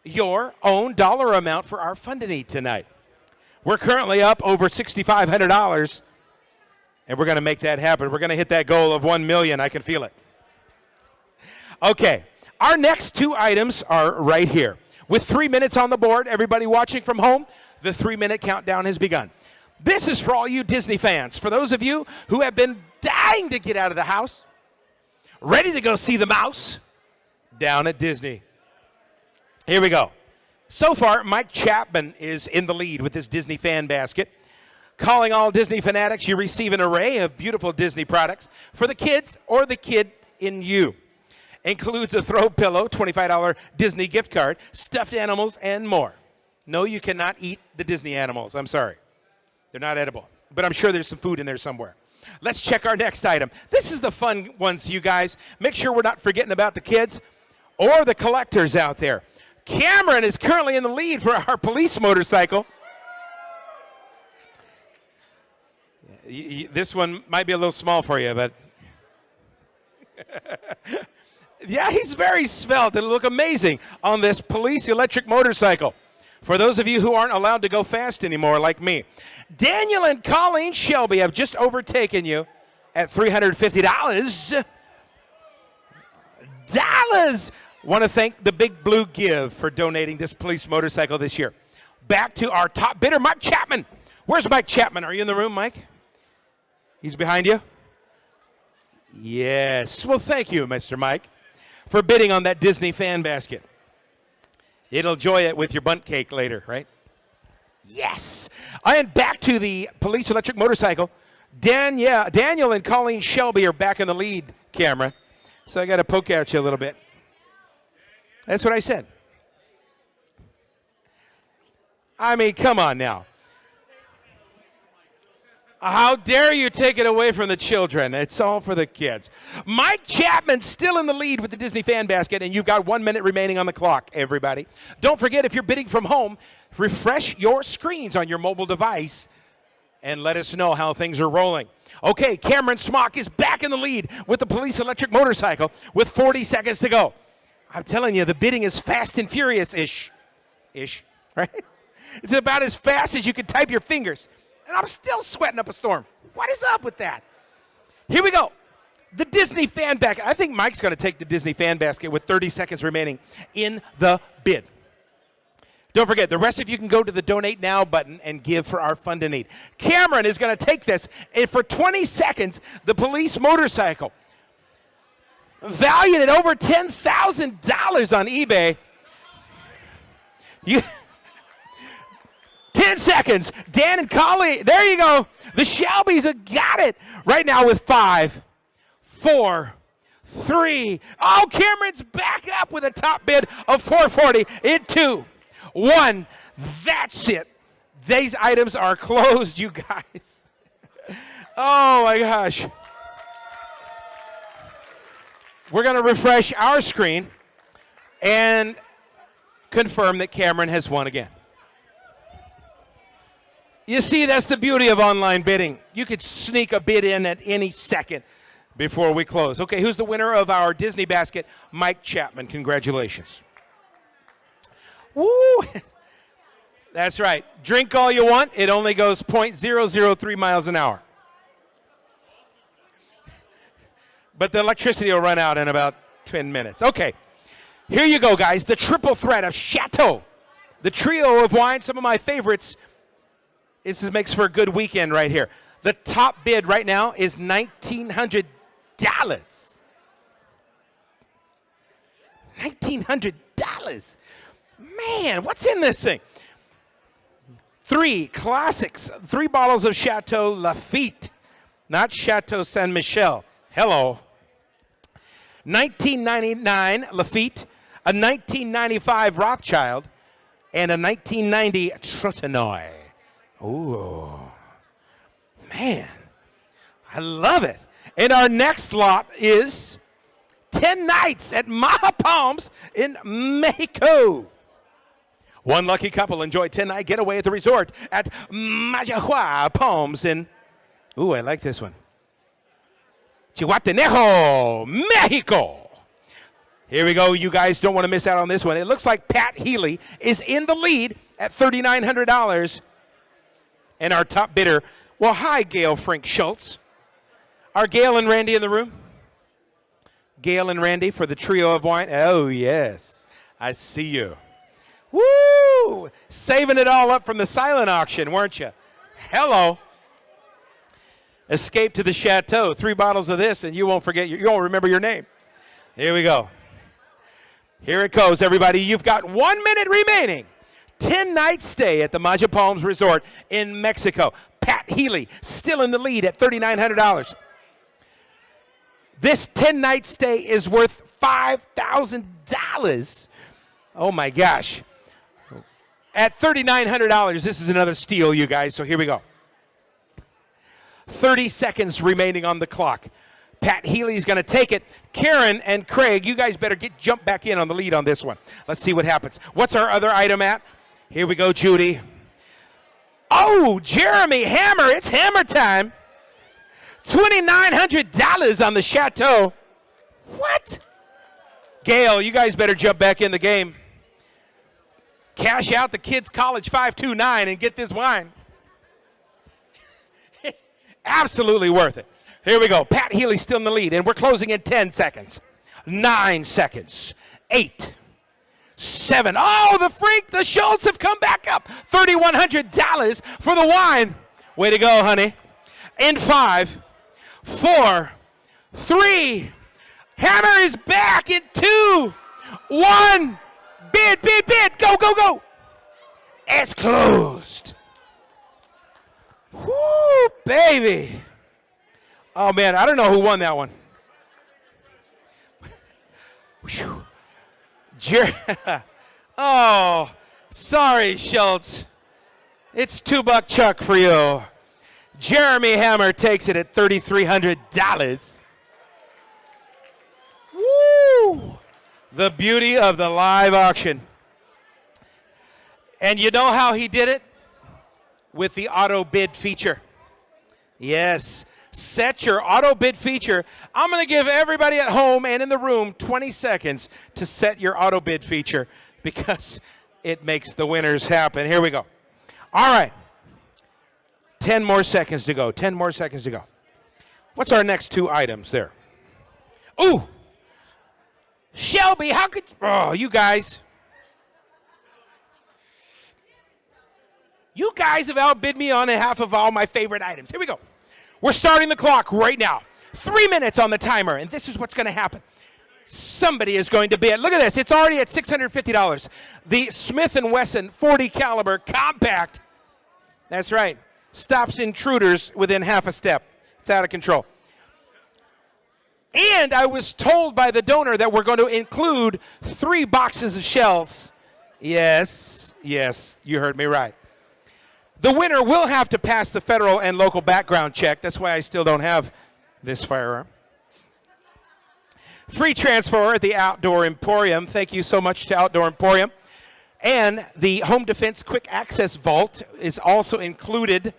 your own dollar amount for our Fundraising tonight. We're currently up over $6,500, and we're going to make that happen. We're going to hit that goal of $1 million. I can feel it. Okay, our next 2 items are right here. With 3 minutes on the board, everybody watching from home, the 3-minute countdown has begun. This is for all you Disney fans. For those of you who have been dying to get out of the house, ready to go see the mouse down at Disney. Here we go. So far, Mike Chapman is in the lead with this Disney fan basket. Calling all Disney fanatics, you receive an array of beautiful Disney products for the kids or the kid in you. Includes a throw pillow, $25 Disney gift card, stuffed animals, and more. No, you cannot eat the Disney animals. I'm sorry. They're not edible. But I'm sure there's some food in there somewhere. Let's check our next item. This is the fun ones, you guys. Make sure we're not forgetting about the kids or the collectors out there. Cameron is currently in the lead for our police motorcycle. This one might be a little small for you, but... Yeah, he's very svelte. It'll look amazing on this police electric motorcycle. For those of you who aren't allowed to go fast anymore, like me. Daniel and Colleen Shelby have just overtaken you at $350. Want to thank the Big Blue Give for donating this police motorcycle this year. Back to our top bidder, Mike Chapman. Where's Mike Chapman? Are you in the room, Mike? He's behind you? Yes. Well, thank you, Mr. Mike, for bidding on that Disney fan basket. It'll enjoy it with your bunt cake later, right? Yes. And back to the police electric motorcycle. Daniel and Colleen Shelby are back in the lead, Cameron. So I got to poke at you a little bit. That's what I said. I mean, come on now. How dare you take it away from the children? It's all for the kids. Mike Chapman still in the lead with the Disney fan basket, and you've got 1 minute remaining on the clock, everybody. Don't forget, if you're bidding from home, refresh your screens on your mobile device and let us know how things are rolling. Okay, Cameron Smock is back in the lead with the police electric motorcycle with 40 seconds to go. I'm telling you, the bidding is fast and furious-ish. Right? It's about as fast as you can type your fingers. And I'm still sweating up a storm. What is up with that? Here we go. The Disney fan basket. I think Mike's going to take the Disney fan basket with 30 seconds remaining in the bid. Don't forget, the rest of you can go to the Donate Now button and give for our fund and need. Cameron is going to take this, and for 20 seconds, the police motorcycle, valued at over $10,000 on eBay. 10 seconds. Dan and Collie, there you go. The Shelbys have got it right now with 5, 4, 3. Oh, Cameron's back up with a top bid of $440 in 2, 1. That's it. These items are closed, you guys. Oh, my gosh. We're going to refresh our screen and confirm that Cameron has won again. You see, that's the beauty of online bidding. You could sneak a bid in at any second before we close. Okay, who's the winner of our Disney basket? Mike Chapman. Congratulations. Woo! That's right. Drink all you want. It only goes 0.003 miles an hour. But the electricity will run out in about 10 minutes. Okay, here you go, guys. The triple threat of Chateau. The trio of wine, some of my favorites. This makes for a good weekend right here. The top bid right now is $1,900. $1,900. Man, what's in this thing? 3 classics, 3 bottles of Chateau Lafite, not Chateau Saint Michel. Hello. 1999 Lafite, a 1995 Rothschild, and a 1990 Trotanoy. Ooh, man, I love it. And our next lot is 10 nights at Maha Palms in Mexico. One lucky couple enjoy 10-night getaway at the resort at Maha Palms in, ooh, I like this one, Chihuatanejo, Mexico. Here we go. You guys don't want to miss out on this one. It looks like Pat Healy is in the lead at $3,900. And our top bidder, well, hi, Gail Frank Schultz. Are Gail and Randy in the room? Gail and Randy for the trio of wine. Oh, yes. I see you. Woo! Saving it all up from the silent auction, weren't you? Hello. Escape to the Chateau. 3 bottles of this, and you won't forget. You won't remember your name. Here we go. Here it goes, everybody. You've got 1 minute remaining. 10-night stay at the Maha Palms Resort in Mexico. Pat Healy still in the lead at $3,900. This 10-night stay is worth $5,000. Oh, my gosh. At $3,900, this is another steal, you guys, so here we go. 30 seconds remaining on the clock. Pat Healy's going to take it. Karen and Craig, you guys better jump back in on the lead on this one. Let's see what happens. What's our other item at? Here we go, Judy. Oh, Jeremy Hammer. It's hammer time. $2,900 on the Chateau. What? Gail, you guys better jump back in the game. Cash out the kids' college 529 and get this wine. It's absolutely worth it. Here we go. Pat Healy's still in the lead, and we're closing in 10 seconds. 9 seconds. 8. 7. Oh, the freak, the Schultz have come back up. $3,100 for the wine. Way to go, honey. In 5, 4, 3. Hammer is back in 2, 1. Bid, bid, bid. Go, go, go. It's closed. Woo, baby. Oh, man, I don't know who won that one. Oh, sorry, Schultz. It's $2 Chuck for you. Jeremy Hammer takes it at $3,300. Woo! The beauty of the live auction. And you know how he did it? With the auto bid feature. Yes, set your auto bid feature. I'm going to give everybody at home and in the room 20 seconds to set your auto bid feature because it makes the winners happen. Here we go. All right. 10 more seconds to go. 10 more seconds to go. What's our next two items there? Ooh! Shelby, how could... Oh, you guys. You guys have outbid me on half of all my favorite items. Here we go. We're starting the clock right now. 3 minutes on the timer, and this is what's going to happen. Somebody is going to bid. Look at this. It's already at $650. The Smith & Wesson 40 caliber compact. That's right. Stops intruders within half a step. It's out of control. And I was told by the donor that we're going to include 3 boxes of shells. Yes, you heard me right. The winner will have to pass the federal and local background check. That's why I still don't have this firearm. Free transfer at the Outdoor Emporium. Thank you so much to Outdoor Emporium. And the Home Defense Quick Access Vault is also included.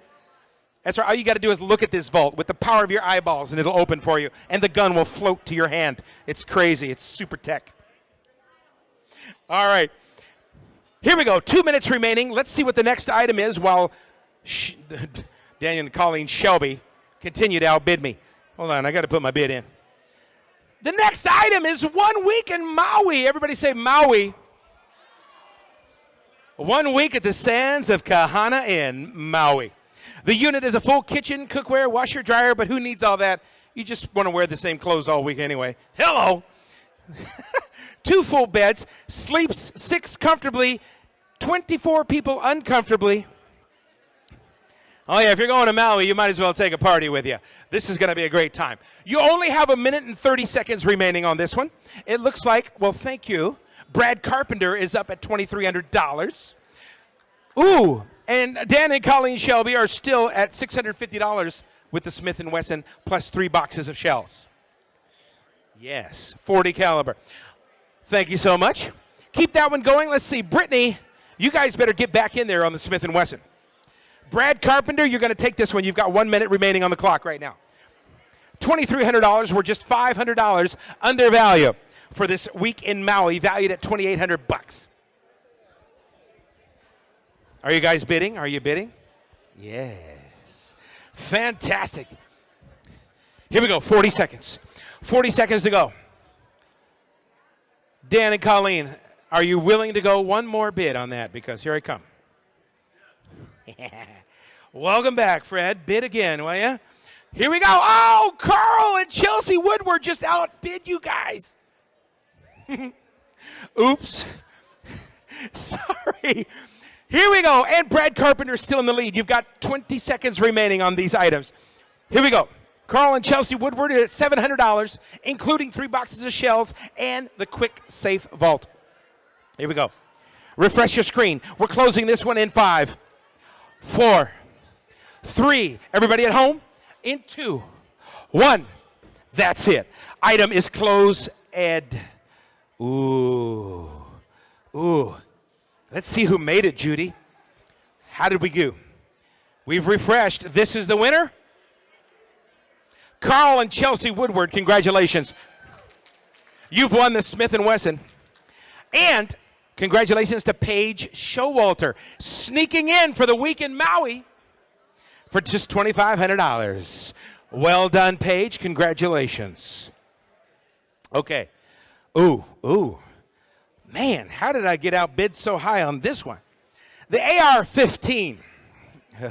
That's right. All you got to do is look at this vault with the power of your eyeballs, and it'll open for you. And the gun will float to your hand. It's crazy. It's super tech. All right. Here we go. 2 minutes remaining. Let's see what the next item is while Daniel and Colleen Shelby continue to outbid me. Hold on. I got to put my bid in. The next item is 1 week in Maui. Everybody say Maui. 1 week at the sands of Kahana in Maui. The unit is a full kitchen, cookware, washer, dryer, but who needs all that? You just want to wear the same clothes all week anyway. Hello. 2 full beds, sleeps 6 comfortably, 24 people uncomfortably. Oh, yeah, if you're going to Maui, you might as well take a party with you. This is going to be a great time. You only have 1 minute and 30 seconds remaining on this one. It looks like, well, thank you. Brad Carpenter is up at $2,300. Ooh, and Dan and Colleen Shelby are still at $650 with the Smith & Wesson plus 3 boxes of shells. Yes, 40 caliber. Thank you so much. Keep that one going. Let's see. Brittany, you guys better get back in there on the Smith & Wesson. Brad Carpenter, you're going to take this one. You've got 1 minute remaining on the clock right now. $2,300. We're just $500 under value for this week in Maui, valued at $2,800. Are you guys bidding? Are you bidding? Yes. Fantastic. Here we go. 40 seconds. 40 seconds to go. Dan and Colleen, are you willing to go one more bid on that? Because here I come. Welcome back, Fred. Bid again, will you? Here we go. Oh, Carl and Chelsea Woodward just outbid you guys. Oops. Sorry. Here we go. And Brad Carpenter still in the lead. You've got 20 seconds remaining on these items. Here we go. Carl and Chelsea Woodward at $700, including 3 boxes of shells and the Quick Safe Vault. Here we go. Refresh your screen. We're closing this one in 5, 4, 3. Everybody at home? In 2, 1. That's it. Item is close, Ed. Ooh. Let's see who made it, Judy. How did we do? We've refreshed. This is the winner. Carl and Chelsea Woodward, congratulations. You've won the Smith & Wesson. And congratulations to Paige Showalter, sneaking in for the week in Maui for just $2,500. Well done, Paige. Congratulations. Okay. Ooh. Man, how did I get outbid so high on this one? The AR-15.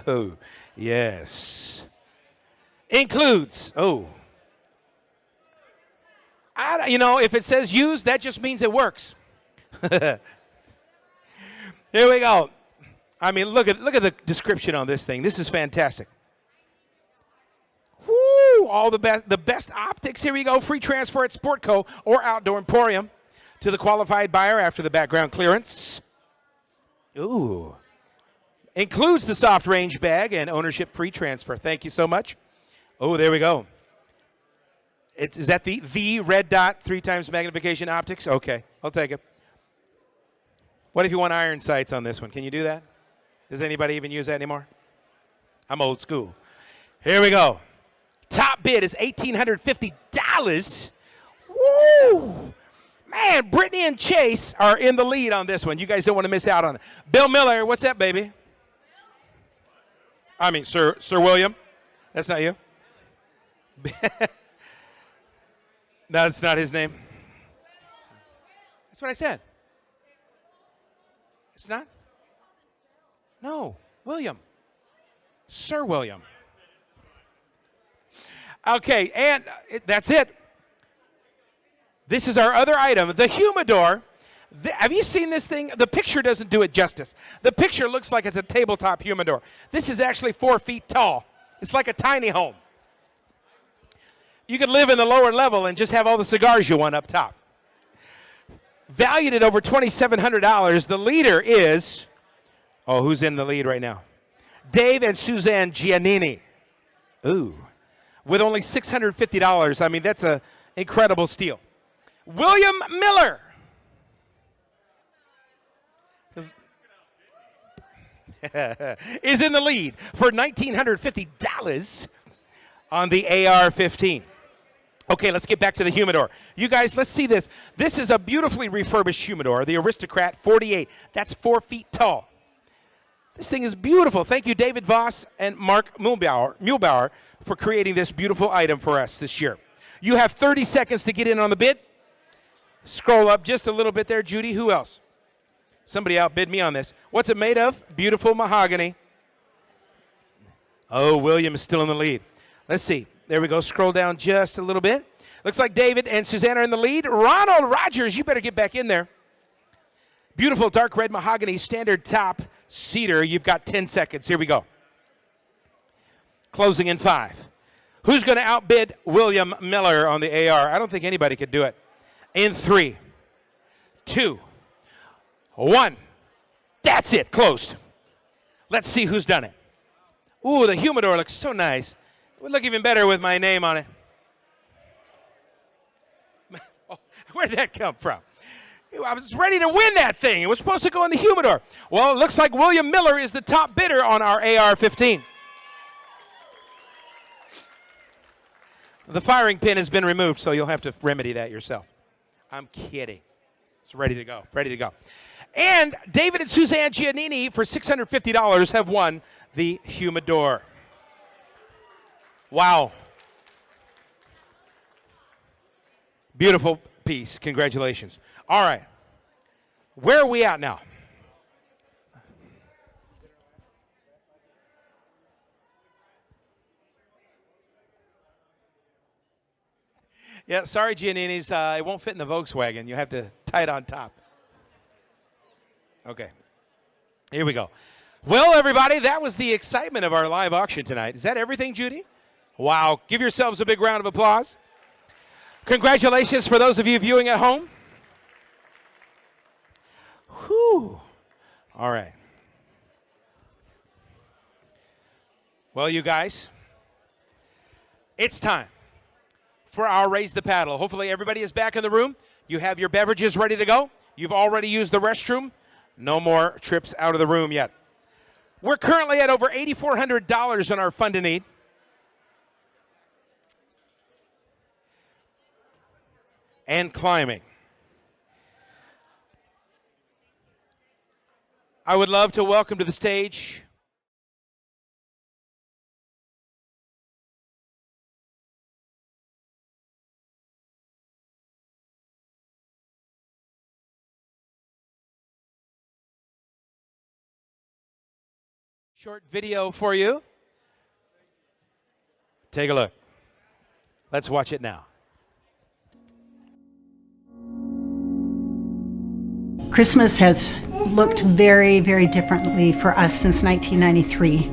Oh, yes. Includes, if it says used, that just means it works. Here we go. I mean, look at the description on this thing. This is fantastic. Woo! All the best optics. Here we go. Free transfer at Sportco or Outdoor Emporium to the qualified buyer after the background clearance. Ooh. Includes the soft range bag and ownership free transfer. Thank you so much. Oh, there we go. Is that the red dot 3 times magnification optics? Okay, I'll take it. What if you want iron sights on this one? Can you do that? Does anybody even use that anymore? I'm old school. Here we go. Top bid is $1,850. Woo! Man, Brittany and Chase are in the lead on this one. You guys don't want to miss out on it. Bill Miller, what's that, baby? I mean, Sir William. That's not you? No, that's not his name. That's what I said. It's not? No, William. Sir William. Okay, and that's it. This is our other item, the humidor. Have you seen this thing? The picture doesn't do it justice. The picture looks like it's a tabletop humidor. This is actually 4 feet tall. It's like a tiny home. You could live in the lower level and just have all the cigars you want up top. Valued at over $2,700, the leader is, who's in the lead right now? Dave and Suzanne Giannini. Ooh. With only $650. I mean, that's an incredible steal. William Miller. Is in the lead for $1,950 on the AR-15. Okay, let's get back to the humidor. You guys, let's see this. This is a beautifully refurbished humidor, the Aristocrat 48. That's 4 feet tall. This thing is beautiful. Thank you, David Voss and Mark Muehlbauer, for creating this beautiful item for us this year. You have 30 seconds to get in on the bid. Scroll up just a little bit there, Judy. Who else? Somebody outbid me on this. What's it made of? Beautiful mahogany. Oh, William is still in the lead. Let's see. There we go. Scroll down just a little bit. Looks like David and Suzanne are in the lead. Ronald Rogers, you better get back in there. Beautiful dark red mahogany standard top cedar. You've got 10 seconds. Here we go. Closing in 5. Who's going to outbid William Miller on the AR? I don't think anybody could do it. In 3, 2, 1. That's it. Closed. Let's see who's done it. Ooh, the humidor looks so nice. It would look even better with my name on it. Oh, where'd that come from? I was ready to win that thing. It was supposed to go in the humidor. Well, it looks like William Miller is the top bidder on our AR-15. The firing pin has been removed, so you'll have to remedy that yourself. I'm kidding. It's ready to go. Ready to go. And David and Suzanne Giannini, for $650, have won the humidor. Wow. Beautiful piece. Congratulations. All right. Where are we at now? Yeah, sorry, Giannini's. It won't fit in the Volkswagen. You have to tie it on top. Okay. Here we go. Well, everybody, that was the excitement of our live auction tonight. Is that everything, Judy? Wow. Give yourselves a big round of applause. Congratulations for those of you viewing at home. Whew. All right. Well, you guys, it's time for our Raise the Paddle. Hopefully everybody is back in the room. You have your beverages ready to go. You've already used the restroom. No more trips out of the room yet. We're currently at over $8,400 on our fund to need. And climbing. I would love to welcome to the stage short video for you. Take a look. Let's watch it now. Christmas has looked very, very differently for us since 1993.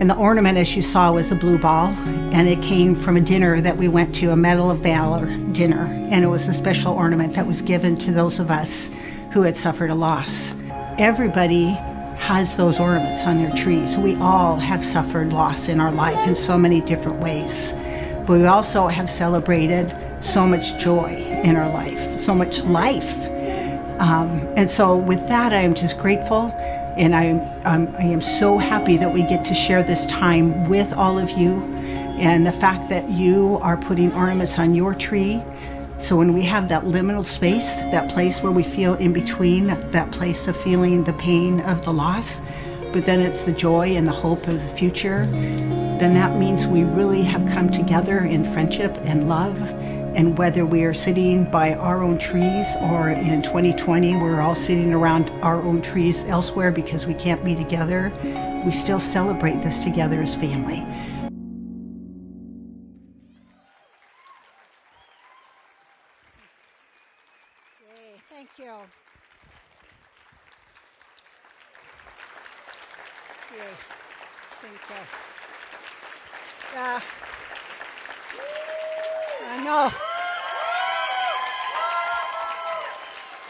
And the ornament, as you saw, was a blue ball, and it came from a dinner that we went to, a Medal of Valor dinner, and it was a special ornament that was given to those of us who had suffered a loss. Everybody has those ornaments on their trees. We all have suffered loss in our life in so many different ways, but we also have celebrated so much joy in our life, so much life. And so with that, I am just grateful, and I am so happy that we get to share this time with all of you And the fact that you are putting ornaments on your tree, so when we have that liminal space, that place where we feel in between, that place of feeling the pain of the loss, but then it's the joy and the hope of the future, then that means we really have come together in friendship and love. And whether we are sitting by our own trees or in 2020, we're all sitting around our own trees elsewhere because we can't be together, we still celebrate this together as family. Yay, thank you. Yay, thank you. I know.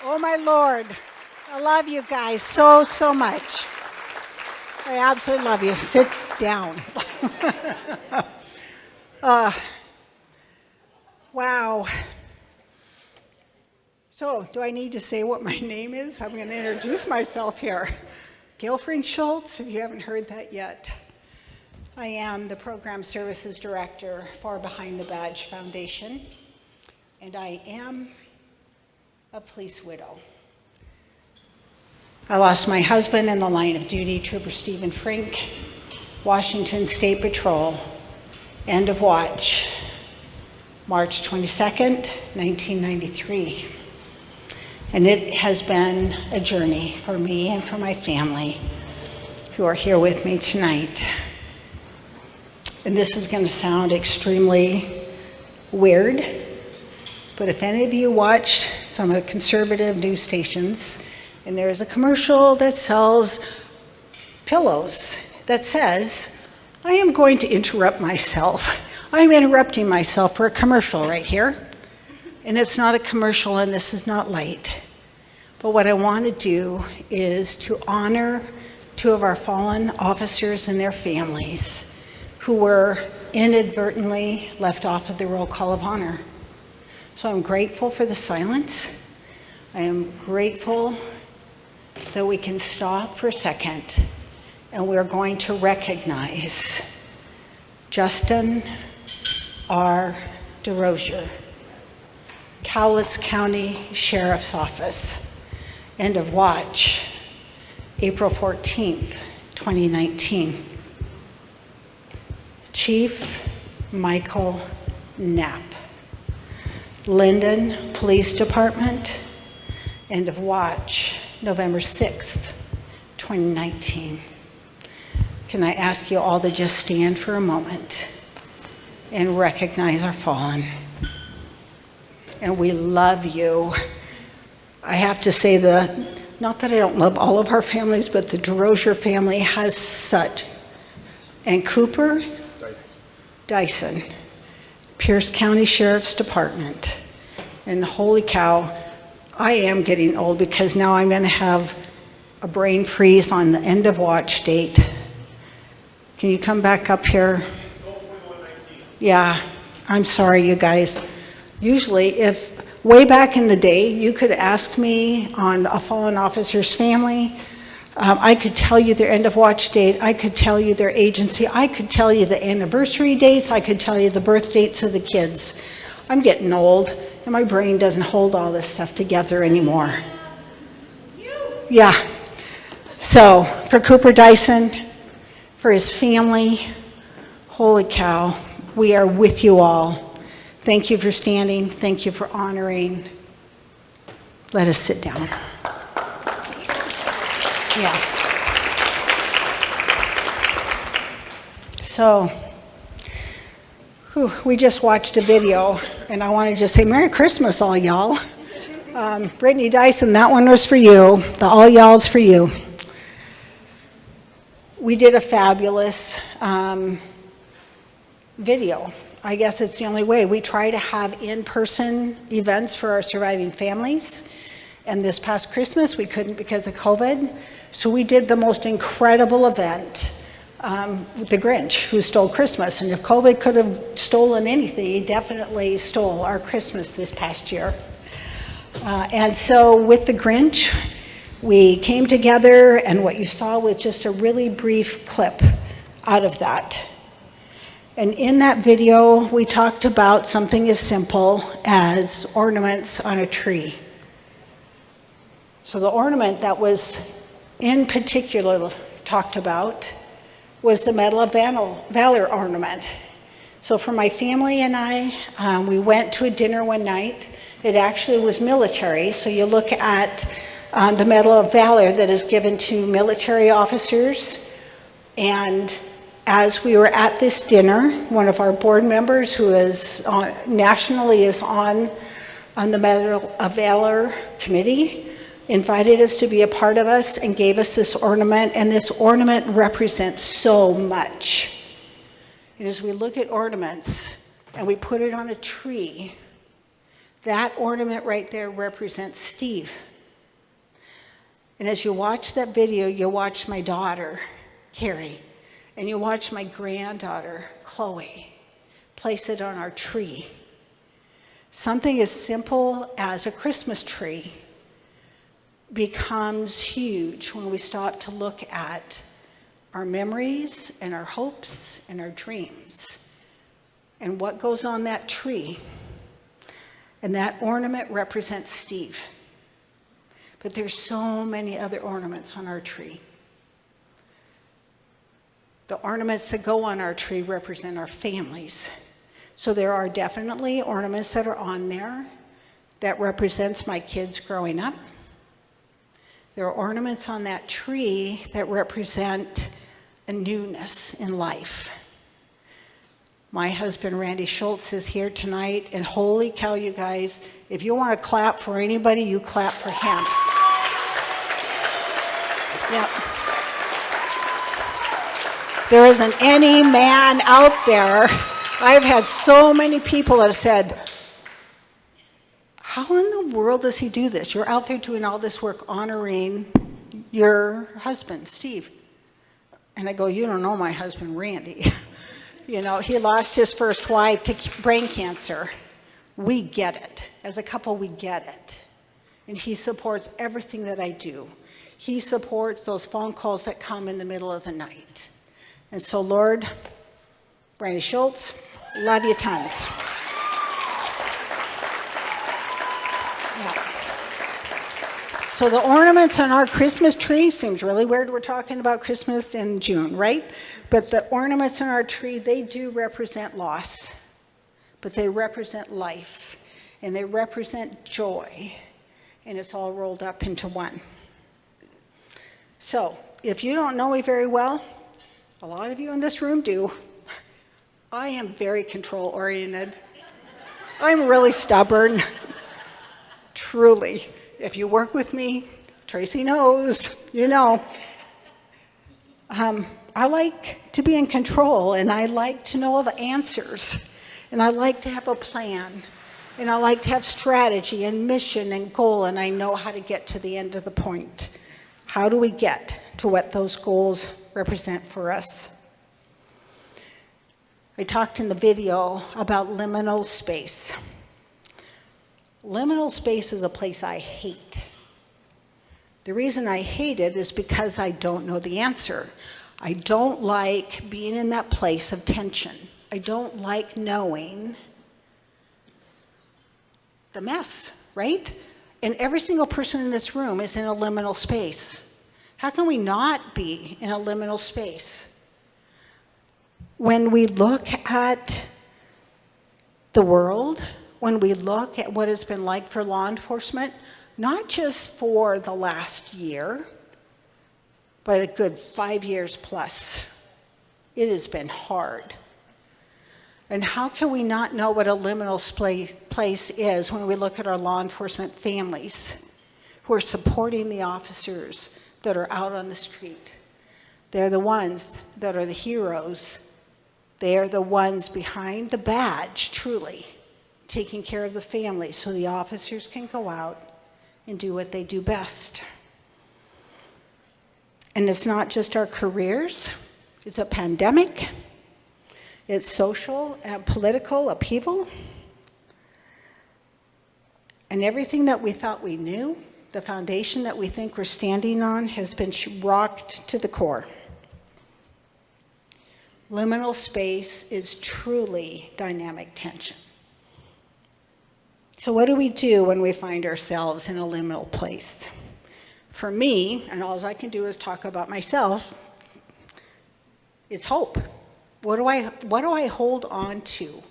Oh my Lord, I love you guys so, so much. I absolutely love you. Sit down. Wow. So, do I need to say what my name is? I'm going to introduce myself here. Gilfring Schultz, if you haven't heard that yet. I am the Program Services Director for Behind the Badge Foundation, and I am a police widow. I lost my husband in the line of duty, Trooper Stephen Frink, Washington State Patrol, end of watch, March 22nd, 1993. And it has been a journey for me and for my family who are here with me tonight. And this is going to sound extremely weird, but if any of you watched some of the conservative news stations, and there's a commercial that sells pillows that says, I am going to interrupt myself. I'm interrupting myself for a commercial right here. And it's not a commercial, and this is not light. But what I want to do is to honor two of our fallen officers and their families who were inadvertently left off of the roll call of honor. So I'm grateful for the silence. I am grateful that we can stop for a second and we're going to recognize Justin R. DeRozier, Cowlitz County Sheriff's Office, end of watch, April 14th, 2019. Chief Michael Knapp, Linden Police Department, end of watch, November 6th, 2019. Can I ask you all to just stand for a moment and recognize our fallen? And we love you. I have to say not that I don't love all of our families, but the DeRozier family has such. And Cooper Dyson, Pierce County Sheriff's Department. And holy cow, I am getting old because now I'm going to have a brain freeze on the end of watch date. Can you come back up here? Yeah, I'm sorry, you guys. Usually, if way back in the day, you could ask me on a fallen officer's family, I could tell you their end of watch date, I could tell you their agency, I could tell you the anniversary dates, I could tell you the birth dates of the kids. I'm getting old, and my brain doesn't hold all this stuff together anymore. Yeah. So, for Cooper Dyson, for his family, holy cow, we are with you all. Thank you for standing. Thank you for honoring. Let us sit down. Yeah. So, we just watched a video, and I want to just say Merry Christmas, all y'all. Brittany Dyson, that one was for you. The all y'all's for you. We did a fabulous video. I guess it's the only way. We try to have in-person events for our surviving families. And this past Christmas, we couldn't because of COVID. So we did the most incredible event with the Grinch, who stole Christmas. And if COVID could have stolen anything, he definitely stole our Christmas this past year. And so with the Grinch, we came together, and what you saw was just a really brief clip out of that. And in that video, we talked about something as simple as ornaments on a tree. So the ornament that was in particular talked about was the Medal of Valor ornament. So for my family and I, we went to a dinner one night. It actually was military. So you look at the Medal of Valor that is given to military officers. And as we were at this dinner, one of our board members who is nationally is on the Medal of Valor committee invited us to be a part of us and gave us this ornament. And this ornament represents so much. And as we look at ornaments and we put it on a tree, that ornament right there represents Steve. And as you watch that video, you watch my daughter, Carrie, and you watch my granddaughter, Chloe, place it on our tree. Something as simple as a Christmas tree becomes huge when we stop to look at our memories and our hopes and our dreams and what goes on that tree. And that ornament represents Steve. But there's so many other ornaments on our tree. The ornaments that go on our tree represent our families. So there are definitely ornaments that are on there that represents my kids growing up. There are ornaments on that tree that represent a newness in life. My husband, Randy Schultz, is here tonight, and holy cow, you guys, if you want to clap for anybody, you clap for him. Yep. There isn't any man out there. I've had so many people that have said, how in the world does he do this? You're out there doing all this work honoring your husband, Steve. And I go, you don't know my husband, Randy. You know, he lost his first wife to brain cancer. We get it. As a couple, we get it. And he supports everything that I do. He supports those phone calls that come in the middle of the night. And so, Lord, Randy Schultz, love you tons. So the ornaments on our Christmas tree, seems really weird we're talking about Christmas in June, right? But the ornaments on our tree, they do represent loss, but they represent life, and they represent joy, and it's all rolled up into one. So if you don't know me very well, a lot of you in this room do, I am very control-oriented. I'm really stubborn, truly. If you work with me, Tracy knows, you know. I like to be in control, and I like to know all the answers, and I like to have a plan, and I like to have strategy and mission and goal, and I know how to get to the end of the point. How do we get to what those goals represent for us? I talked in the video about liminal space. Liminal space is a place I hate. The reason I hate it is because I don't know the answer. I don't like being in that place of tension. I don't like knowing the mess, right? And every single person in this room is in a liminal space. How can we not be in a liminal space? When we look at the world, when we look at what it's been like for law enforcement, not just for the last year, but a good 5 years plus, it has been hard. And how can we not know what a liminal place is when we look at our law enforcement families who are supporting the officers that are out on the street? They're the ones that are the heroes. They are the ones behind the badge, truly, taking care of the family so the officers can go out and do what they do best. And it's not just our careers, it's a pandemic, it's social and political upheaval, and everything that we thought we knew, the foundation that we think we're standing on, has been rocked to the core. Liminal space is truly dynamic tension. So what do we do when we find ourselves in a liminal place? For me, and all I can do is talk about myself, it's hope. What do I hold on to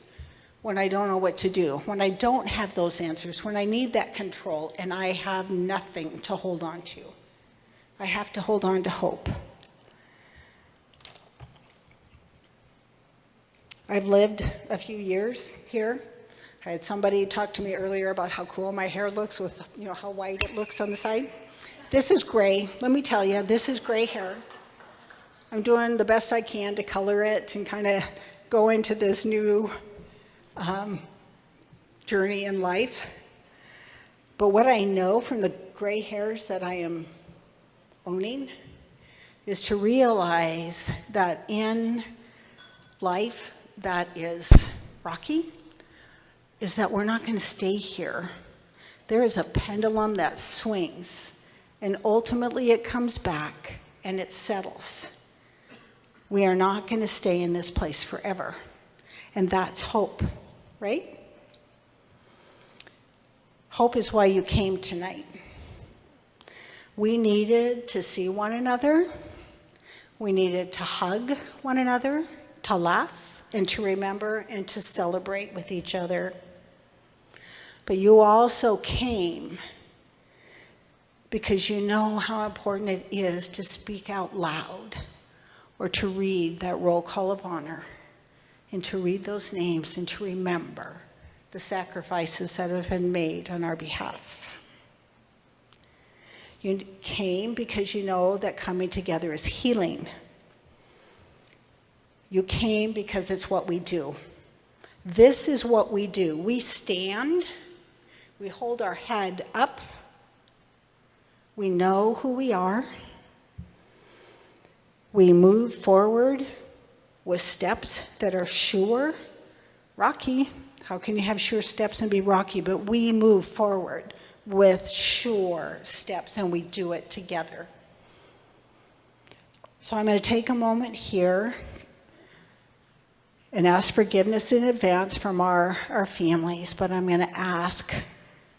when I don't know what to do, when I don't have those answers, when I need that control and I have nothing to hold on to? I have to hold on to hope. I've lived a few years here. I had somebody talk to me earlier about how cool my hair looks with, how white it looks on the side. This is gray. Let me tell you, this is gray hair. I'm doing the best I can to color it and kind of go into this new journey in life. But what I know from the gray hairs that I am owning is to realize that in life that is rocky, is that we're not going to stay here. There is a pendulum that swings, and ultimately it comes back and it settles. We are not going to stay in this place forever, and that's hope, right? Hope is why you came tonight. We needed to see one another. We needed to hug one another, to laugh, and to remember and to celebrate with each other. But you also came because you know how important it is to speak out loud or to read that roll call of honor and to read those names and to remember the sacrifices that have been made on our behalf. You came because you know that coming together is healing. You came because it's what we do. This is what we do. We stand, we hold our head up, we know who we are, we move forward with steps that are sure, rocky. How can you have sure steps and be rocky? But we move forward with sure steps, and we do it together. So I'm going to take a moment here and ask forgiveness in advance from our families, but I'm going to ask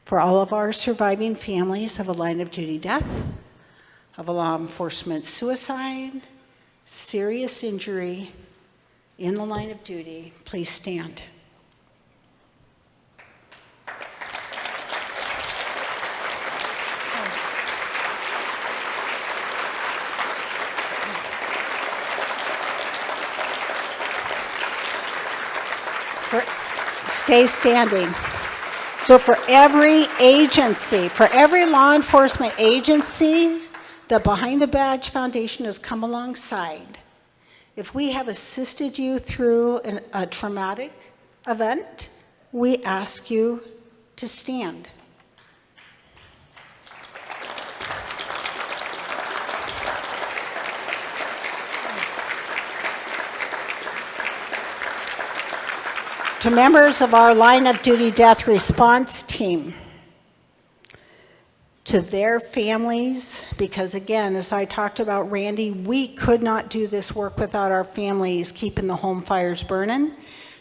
for all of our surviving families of a line of duty death, of a law enforcement suicide, serious injury in the line of duty, please stand. Stay standing. So for every agency, for every law enforcement agency that Behind the Badge Foundation has come alongside, if we have assisted you through a traumatic event, we ask you to stand. To members of our line of duty death response team, to their families, because again, as I talked about Randy, we could not do this work without our families keeping the home fires burning.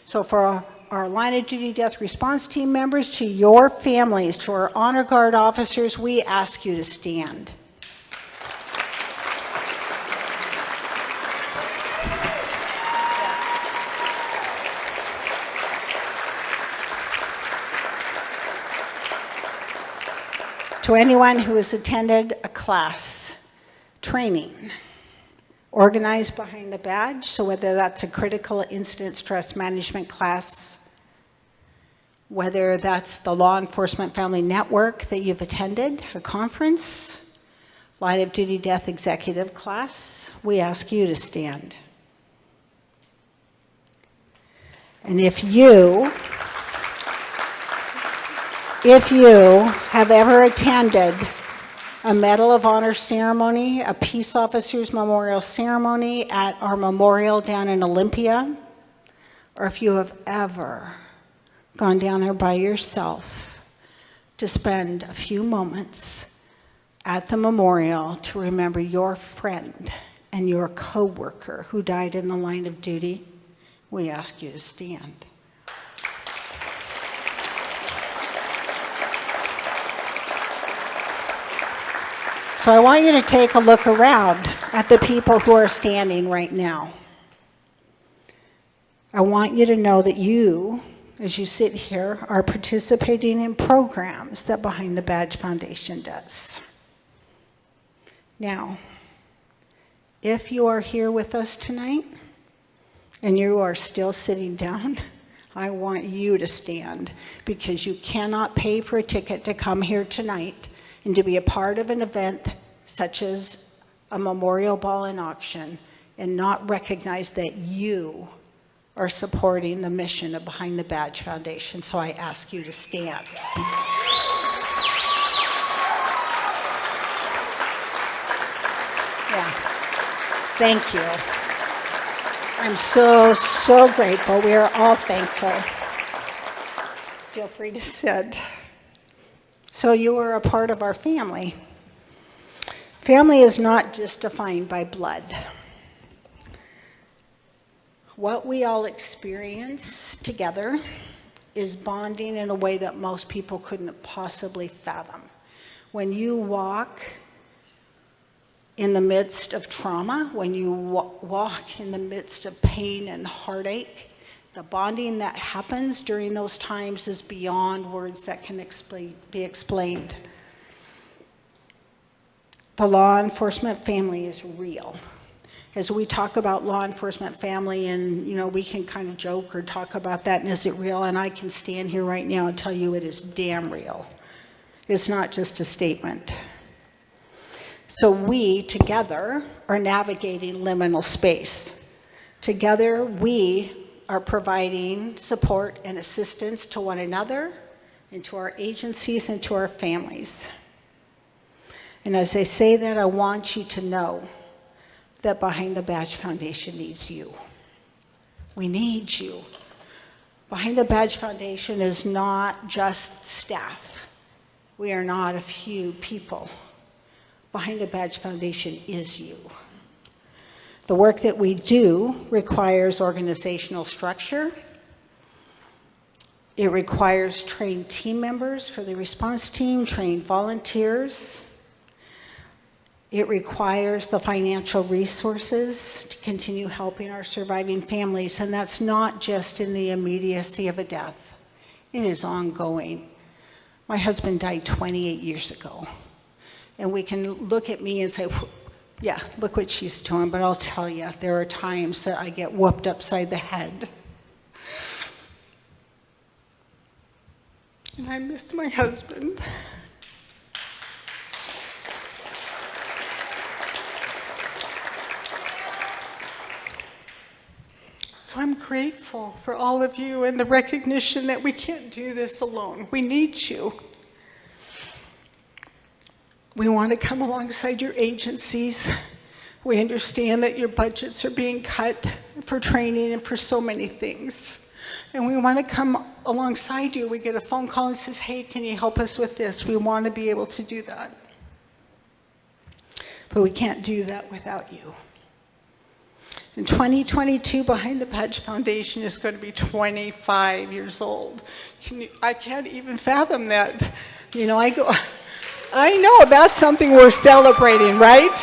So for our line of duty death response team members, to your families, to our honor guard officers, we ask you to stand. To anyone who has attended a class, training, organized Behind the Badge, so whether that's a critical incident stress management class, whether that's the Law Enforcement Family Network that you've attended, a conference, line of duty death executive class, we ask you to stand. And if you have ever attended a Medal of Honor ceremony, a Peace Officers Memorial ceremony at our memorial down in Olympia, or if you have ever gone down there by yourself to spend a few moments at the memorial to remember your friend and your coworker who died in the line of duty, we ask you to stand. So I want you to take a look around at the people who are standing right now. I want you to know that you, as you sit here, are participating in programs that Behind the Badge Foundation does. Now, if you are here with us tonight and you are still sitting down, I want you to stand, because you cannot pay for a ticket to come here tonight and to be a part of an event such as a memorial ball and auction and not recognize that you are supporting the mission of Behind the Badge Foundation. So I ask you to stand. Yeah, thank you. I'm so grateful. We are all thankful. Feel free to sit. So you are a part of our family. Family is not just defined by blood. What we all experience together is bonding in a way that most people couldn't possibly fathom. When you walk in the midst of trauma, when you walk in the midst of pain and heartache, the bonding that happens during those times is beyond words that can be explained. The law enforcement family is real. As we talk about law enforcement family, and we can kind of joke or talk about that, and is it real? And I can stand here right now and tell you it is damn real. It's not just a statement. So we together are navigating liminal space. Together we are providing support and assistance to one another and to our agencies and to our families. And as I say that, I want you to know that Behind the Badge Foundation needs you. We need you. Behind the Badge Foundation is not just staff. We are not a few people. Behind the Badge Foundation is you. The work that we do requires organizational structure. It requires trained team members for the response team, trained volunteers. It requires the financial resources to continue helping our surviving families, and that's not just in the immediacy of a death. It is ongoing. My husband died 28 years ago, and we can look at me and say, yeah, look what she's doing, but I'll tell you, there are times that I get whooped upside the head. And I miss my husband. So I'm grateful for all of you and the recognition that we can't do this alone. We need you. We want to come alongside your agencies. We understand that your budgets are being cut for training and for so many things. And we want to come alongside you. We get a phone call and says, hey, can you help us with this? We want to be able to do that. But we can't do that without you. In 2022, Behind the Badge Foundation is going to be 25 years old. I can't even fathom that. I know that's something we're celebrating, right?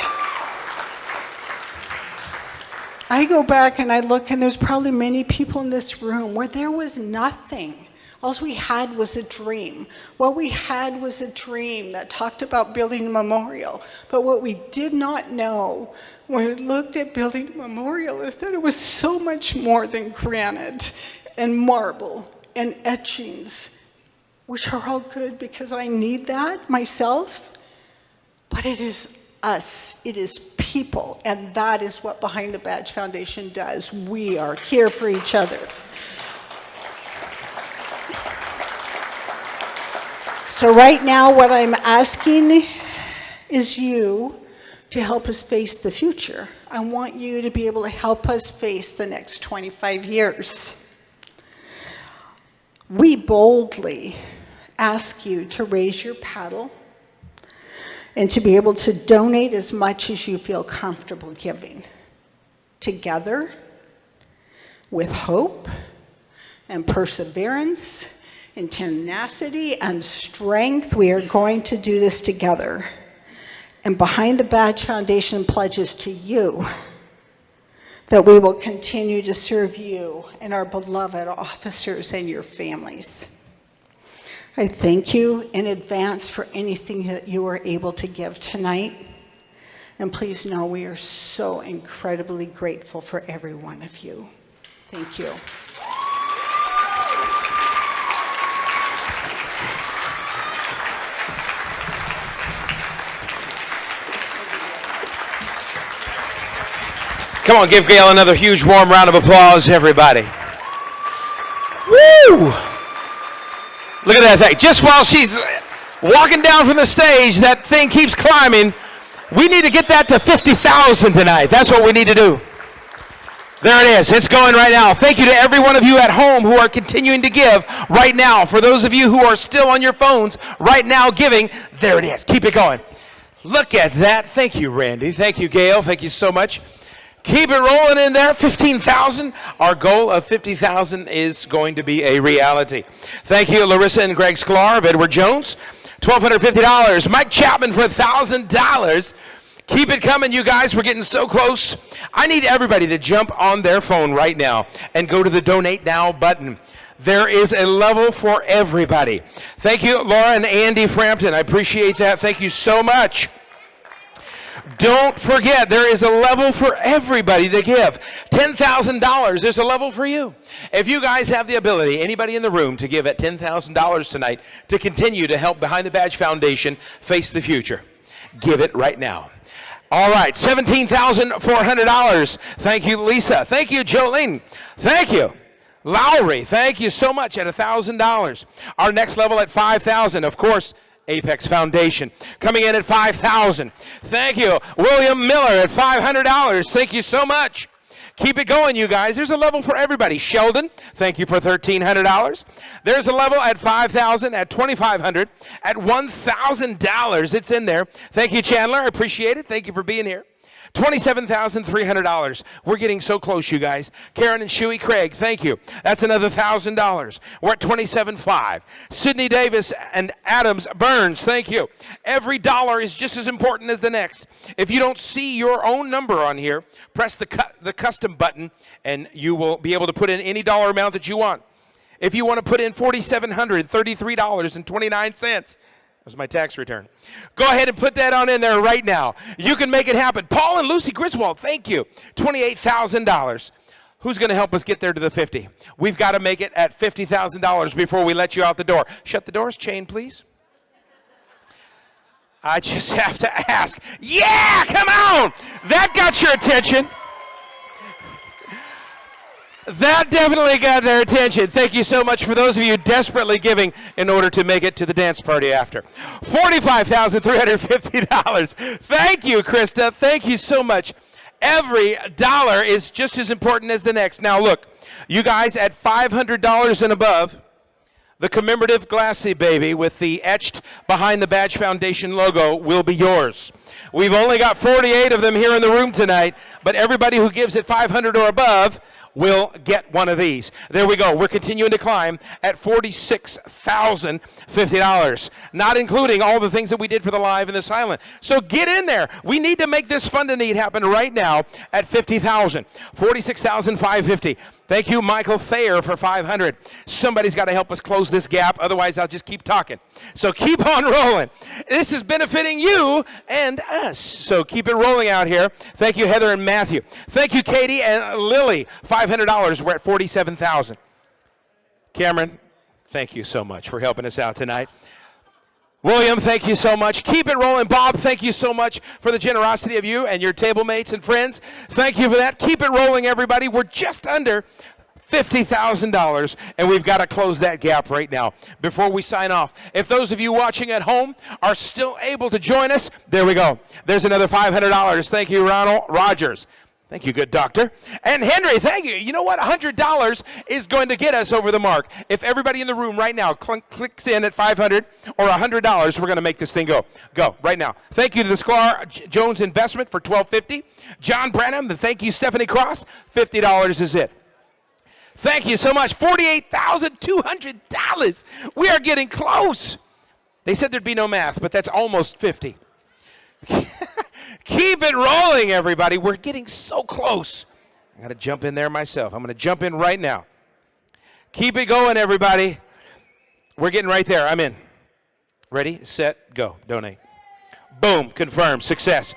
I go back and I look, and there's probably many people in this room where there was nothing. All we had was a dream. What we had was a dream that talked about building a memorial. But what we did not know when we looked at building a memorial is that it was so much more than granite and marble and etchings, which are all good because I need that myself. But it is us, it is people, and that is what Behind the Badge Foundation does. We are here for each other. So right now, what I'm asking is you to help us face the future. I want you to be able to help us face the next 25 years. We boldly ask you to raise your paddle and to be able to donate as much as you feel comfortable giving. Together, with hope and perseverance and tenacity and strength, we are going to do this together. And Behind the Badge Foundation pledges to you that we will continue to serve you and our beloved officers and your families. I thank you in advance for anything that you are able to give tonight. And please know we are so incredibly grateful for every one of you. Thank you. Come on, give Gail another huge warm round of applause, everybody. Woo! Look at that thing. Just while she's walking down from the stage, that thing keeps climbing. We need to get that to 50,000 tonight. That's what we need to do. There it is. It's going right now. Thank you to every one of you at home who are continuing to give right now. For those of you who are still on your phones right now giving, there it is. Keep it going. Look at that. Thank you, Randy. Thank you, Gail. Thank you so much. Keep it rolling in there. 15,000. Our goal of 50,000 is going to be a reality. Thank you, Larissa and Greg Sklar of Edward Jones. $1,250. Mike Chapman for $1,000. Keep it coming, you guys. We're getting so close. I need everybody to jump on their phone right now and go to the Donate Now button. There is a level for everybody. Thank you, Laura and Andy Frampton. I appreciate that. Thank you so much. Don't forget, there is a level for everybody to give. $10,000, there's a level for you. If you guys have the ability, anybody in the room, to give at $10,000 tonight to continue to help Behind the Badge Foundation face the future, give it right now. All right, $17,400. Thank you, Lisa. Thank you, Jolene. Thank you. Lowry, thank you so much at $1,000. Our next level at $5,000, of course, Apex Foundation. Coming in at $5,000. Thank you. William Miller at $500. Thank you so much. Keep it going, you guys. There's a level for everybody. Sheldon, thank you for $1,300. There's a level at $5,000, at $2,500, at $1,000. It's in there. Thank you, Chandler. I appreciate it. Thank you for being here. $27,300. We're getting so close, you guys. Karen and Shuey Craig, thank you. That's another $1,000. We're at $27,500. Sydney Davis and Adams Burns, thank you. Every dollar is just as important as the next. If you don't see your own number on here, press the custom button, and you will be able to put in any dollar amount that you want. If you want to put in $4,733.29, was my tax return. Go ahead and put that on in there right now. You can make it happen. Paul and Lucy Griswold, thank you. $28,000. Who's going to help us get there to the 50? We've got to make it at $50,000 before we let you out the door. Shut the doors, chain, please. I just have to ask. Yeah, come on. That got your attention. That definitely got their attention. Thank you so much for those of you desperately giving in order to make it to the dance party after. $45,350. Thank you, Krista. Thank you so much. Every dollar is just as important as the next. Now, look, you guys at $500 and above, the commemorative glassy baby with the etched Behind the Badge Foundation logo will be yours. We've only got 48 of them here in the room tonight, but everybody who gives at $500 or above will get one of these. There we go. We're continuing to climb at $46,050, not including all the things that we did for the live and the silent. So get in there. We need to make this Fund a Need happen right now at $50,000, $46,550. Thank you, Michael Thayer, for $500. Somebody's got to help us close this gap. Otherwise, I'll just keep talking. So keep on rolling. This is benefiting you and us. So keep it rolling out here. Thank you, Heather and Matthew. Thank you, Katie and Lily. $500. We're at $47,000. Cameron, thank you so much for helping us out tonight. William, thank you so much. Keep it rolling. Bob, thank you so much for the generosity of you and your table mates and friends. Thank you for that. Keep it rolling, everybody. We're just under $50,000, and we've got to close that gap right now before we sign off. If those of you watching at home are still able to join us, there we go. There's another $500. Thank you, Ronald Rogers. Thank you, good doctor. And Henry, thank you. You know what? $100 is going to get us over the mark. If everybody in the room right now clicks in at $500 or $100, we're going to make this thing go. Go, right now. Thank you to the Sklar Jones Investment for $12.50. John Branham, and thank you, Stephanie Cross. $50 is it. Thank you so much. $48,200. We are getting close. They said there'd be no math, but that's almost 50. Keep it rolling, everybody. We're getting so close. I got to jump in there myself. I'm going to jump in right now. Keep it going, everybody. We're getting right there. I'm in. Ready, set, go. Donate. Boom. Confirmed. Success.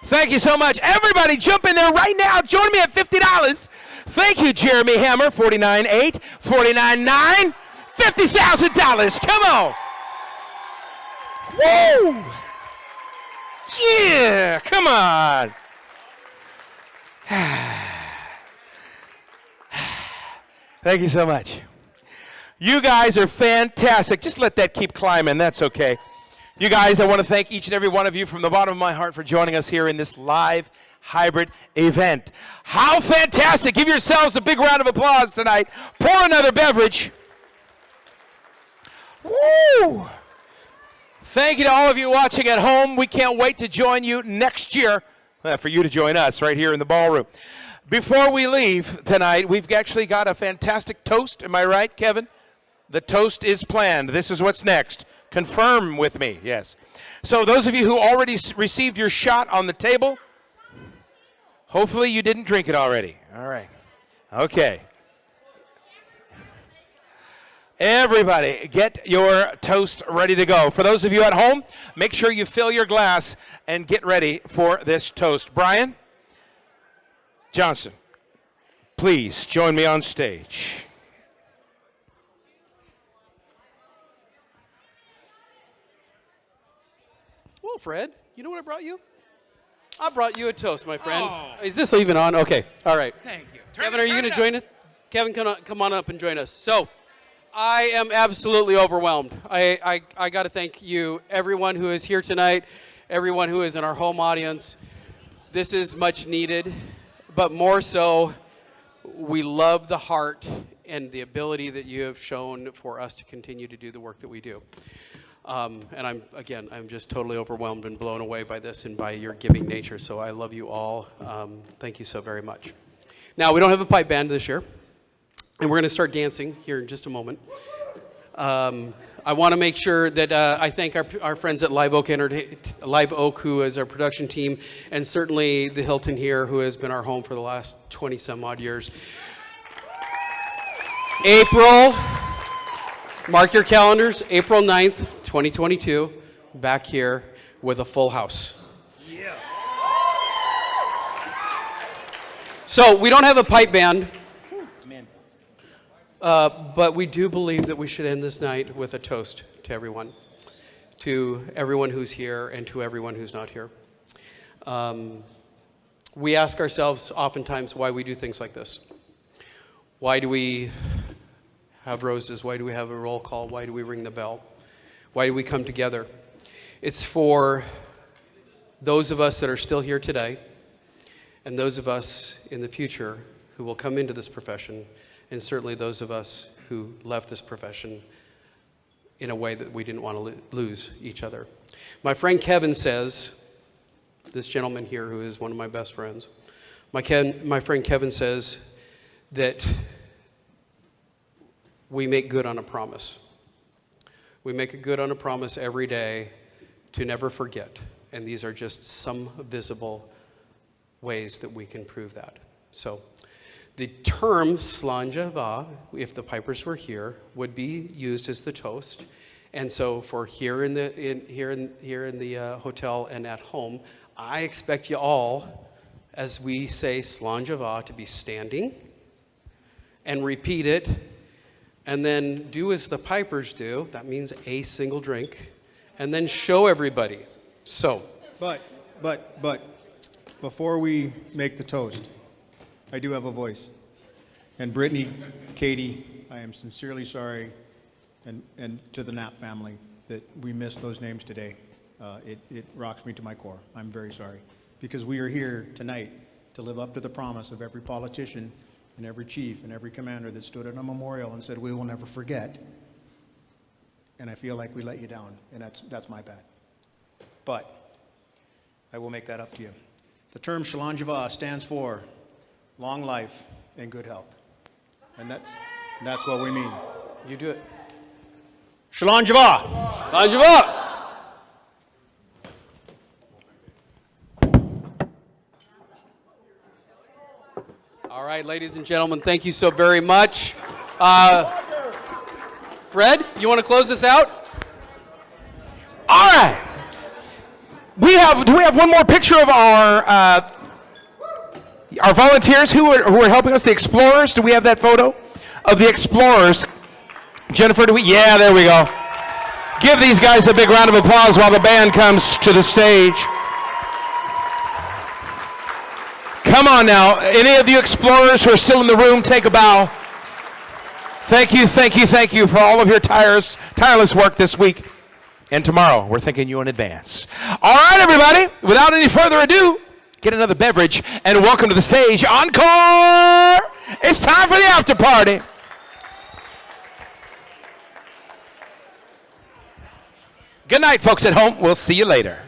Thank you so much. Everybody jump in there right now. Join me at $50. Thank you, Jeremy Hammer. $49,800, $49,900, $50,000. Come on. Woo! Yeah, come on. Thank you so much. You guys are fantastic. Just let that keep climbing. That's okay. You guys, I want to thank each and every one of you from the bottom of my heart for joining us here in this live hybrid event. How fantastic. Give yourselves a big round of applause tonight. Pour another beverage. Woo! Thank you to all of you watching at home. We can't wait to join you next year, for you to join us right here in the ballroom. Before we leave tonight, we've actually got a fantastic toast. Am I right, Kevin? The toast is planned. This is what's next. Confirm with me, yes. So those of you who already received your shot on the table, hopefully you didn't drink it already. All right. Okay. Everybody, get your toast ready to go. For those of you at home, make sure you fill your glass and get ready for this toast. Brian Johnson, please join me on stage. Well, Fred, you know what I brought you? I brought you a toast, my friend. Oh. Is this even on? Okay, all right. Thank you. Kevin, are you going to join us? Kevin, come on up and join us. So, I am absolutely overwhelmed. I got to thank you, everyone who is here tonight, everyone who is in our home audience. This is much needed, but more so, we love the heart and the ability that you have shown for us to continue to do the work that we do. And I'm just totally overwhelmed and blown away by this and by your giving nature. So I love you all. Thank you so very much. Now, we don't have a pipe band this year. And we're going to start dancing here in just a moment. I want to make sure that I thank our friends at Live Oak, who is our production team, and certainly the Hilton here, who has been our home for the last 20-some-odd years. April, mark your calendars, April 9th, 2022, back here with a full house. Yeah. So we don't have a pipe band. But we do believe that we should end this night with a toast to everyone who's here and to everyone who's not here. We ask ourselves oftentimes why we do things like this. Why do we have roses? Why do we have a roll call? Why do we ring the bell? Why do we come together? It's for those of us that are still here today and those of us in the future who will come into this profession, and certainly those of us who left this profession in a way that we didn't want to lose each other. My friend Kevin says, this gentleman here who is one of my best friends, my friend Kevin says that we make good on a promise. We make a good on a promise every day to never forget. And these are just some visible ways that we can prove that. So, the term Slanja Va, if the pipers were here, would be used as the toast. And so for here in the hotel and at home, I expect you all, as we say Slanja Va, to be standing and repeat it, and then do as the pipers do. That means a single drink, and then show everybody. So. But before we make the toast, I do have a voice. And Brittany, Katie, I am sincerely sorry, and to the Knapp family, that we missed those names today. It rocks me to my core. I'm very sorry. Because we are here tonight to live up to the promise of every politician and every chief and every commander that stood at a memorial and said, we will never forget. And I feel like we let you down, and that's my bad. But I will make that up to you. The term Shalom Java stands for long life and good health. And that's what we mean. You do it. Shalom Java! Shalom Java! All right, ladies and gentlemen, thank you so very much. Fred, you want to close this out? All right. Do we have one more picture of our volunteers who are helping us, the explorers? Do we have that photo of the explorers? Jennifer, do we? Yeah, there we go. Give these guys a big round of applause while the band comes to the stage. Come on now. Any of you explorers who are still in the room, take a bow. Thank you, thank you, thank you for all of your tireless work this week. And tomorrow, we're thanking you in advance. All right, everybody, without any further ado, get another beverage and welcome to the stage. Encore! It's time for the after party. Good night, folks at home. We'll see you later.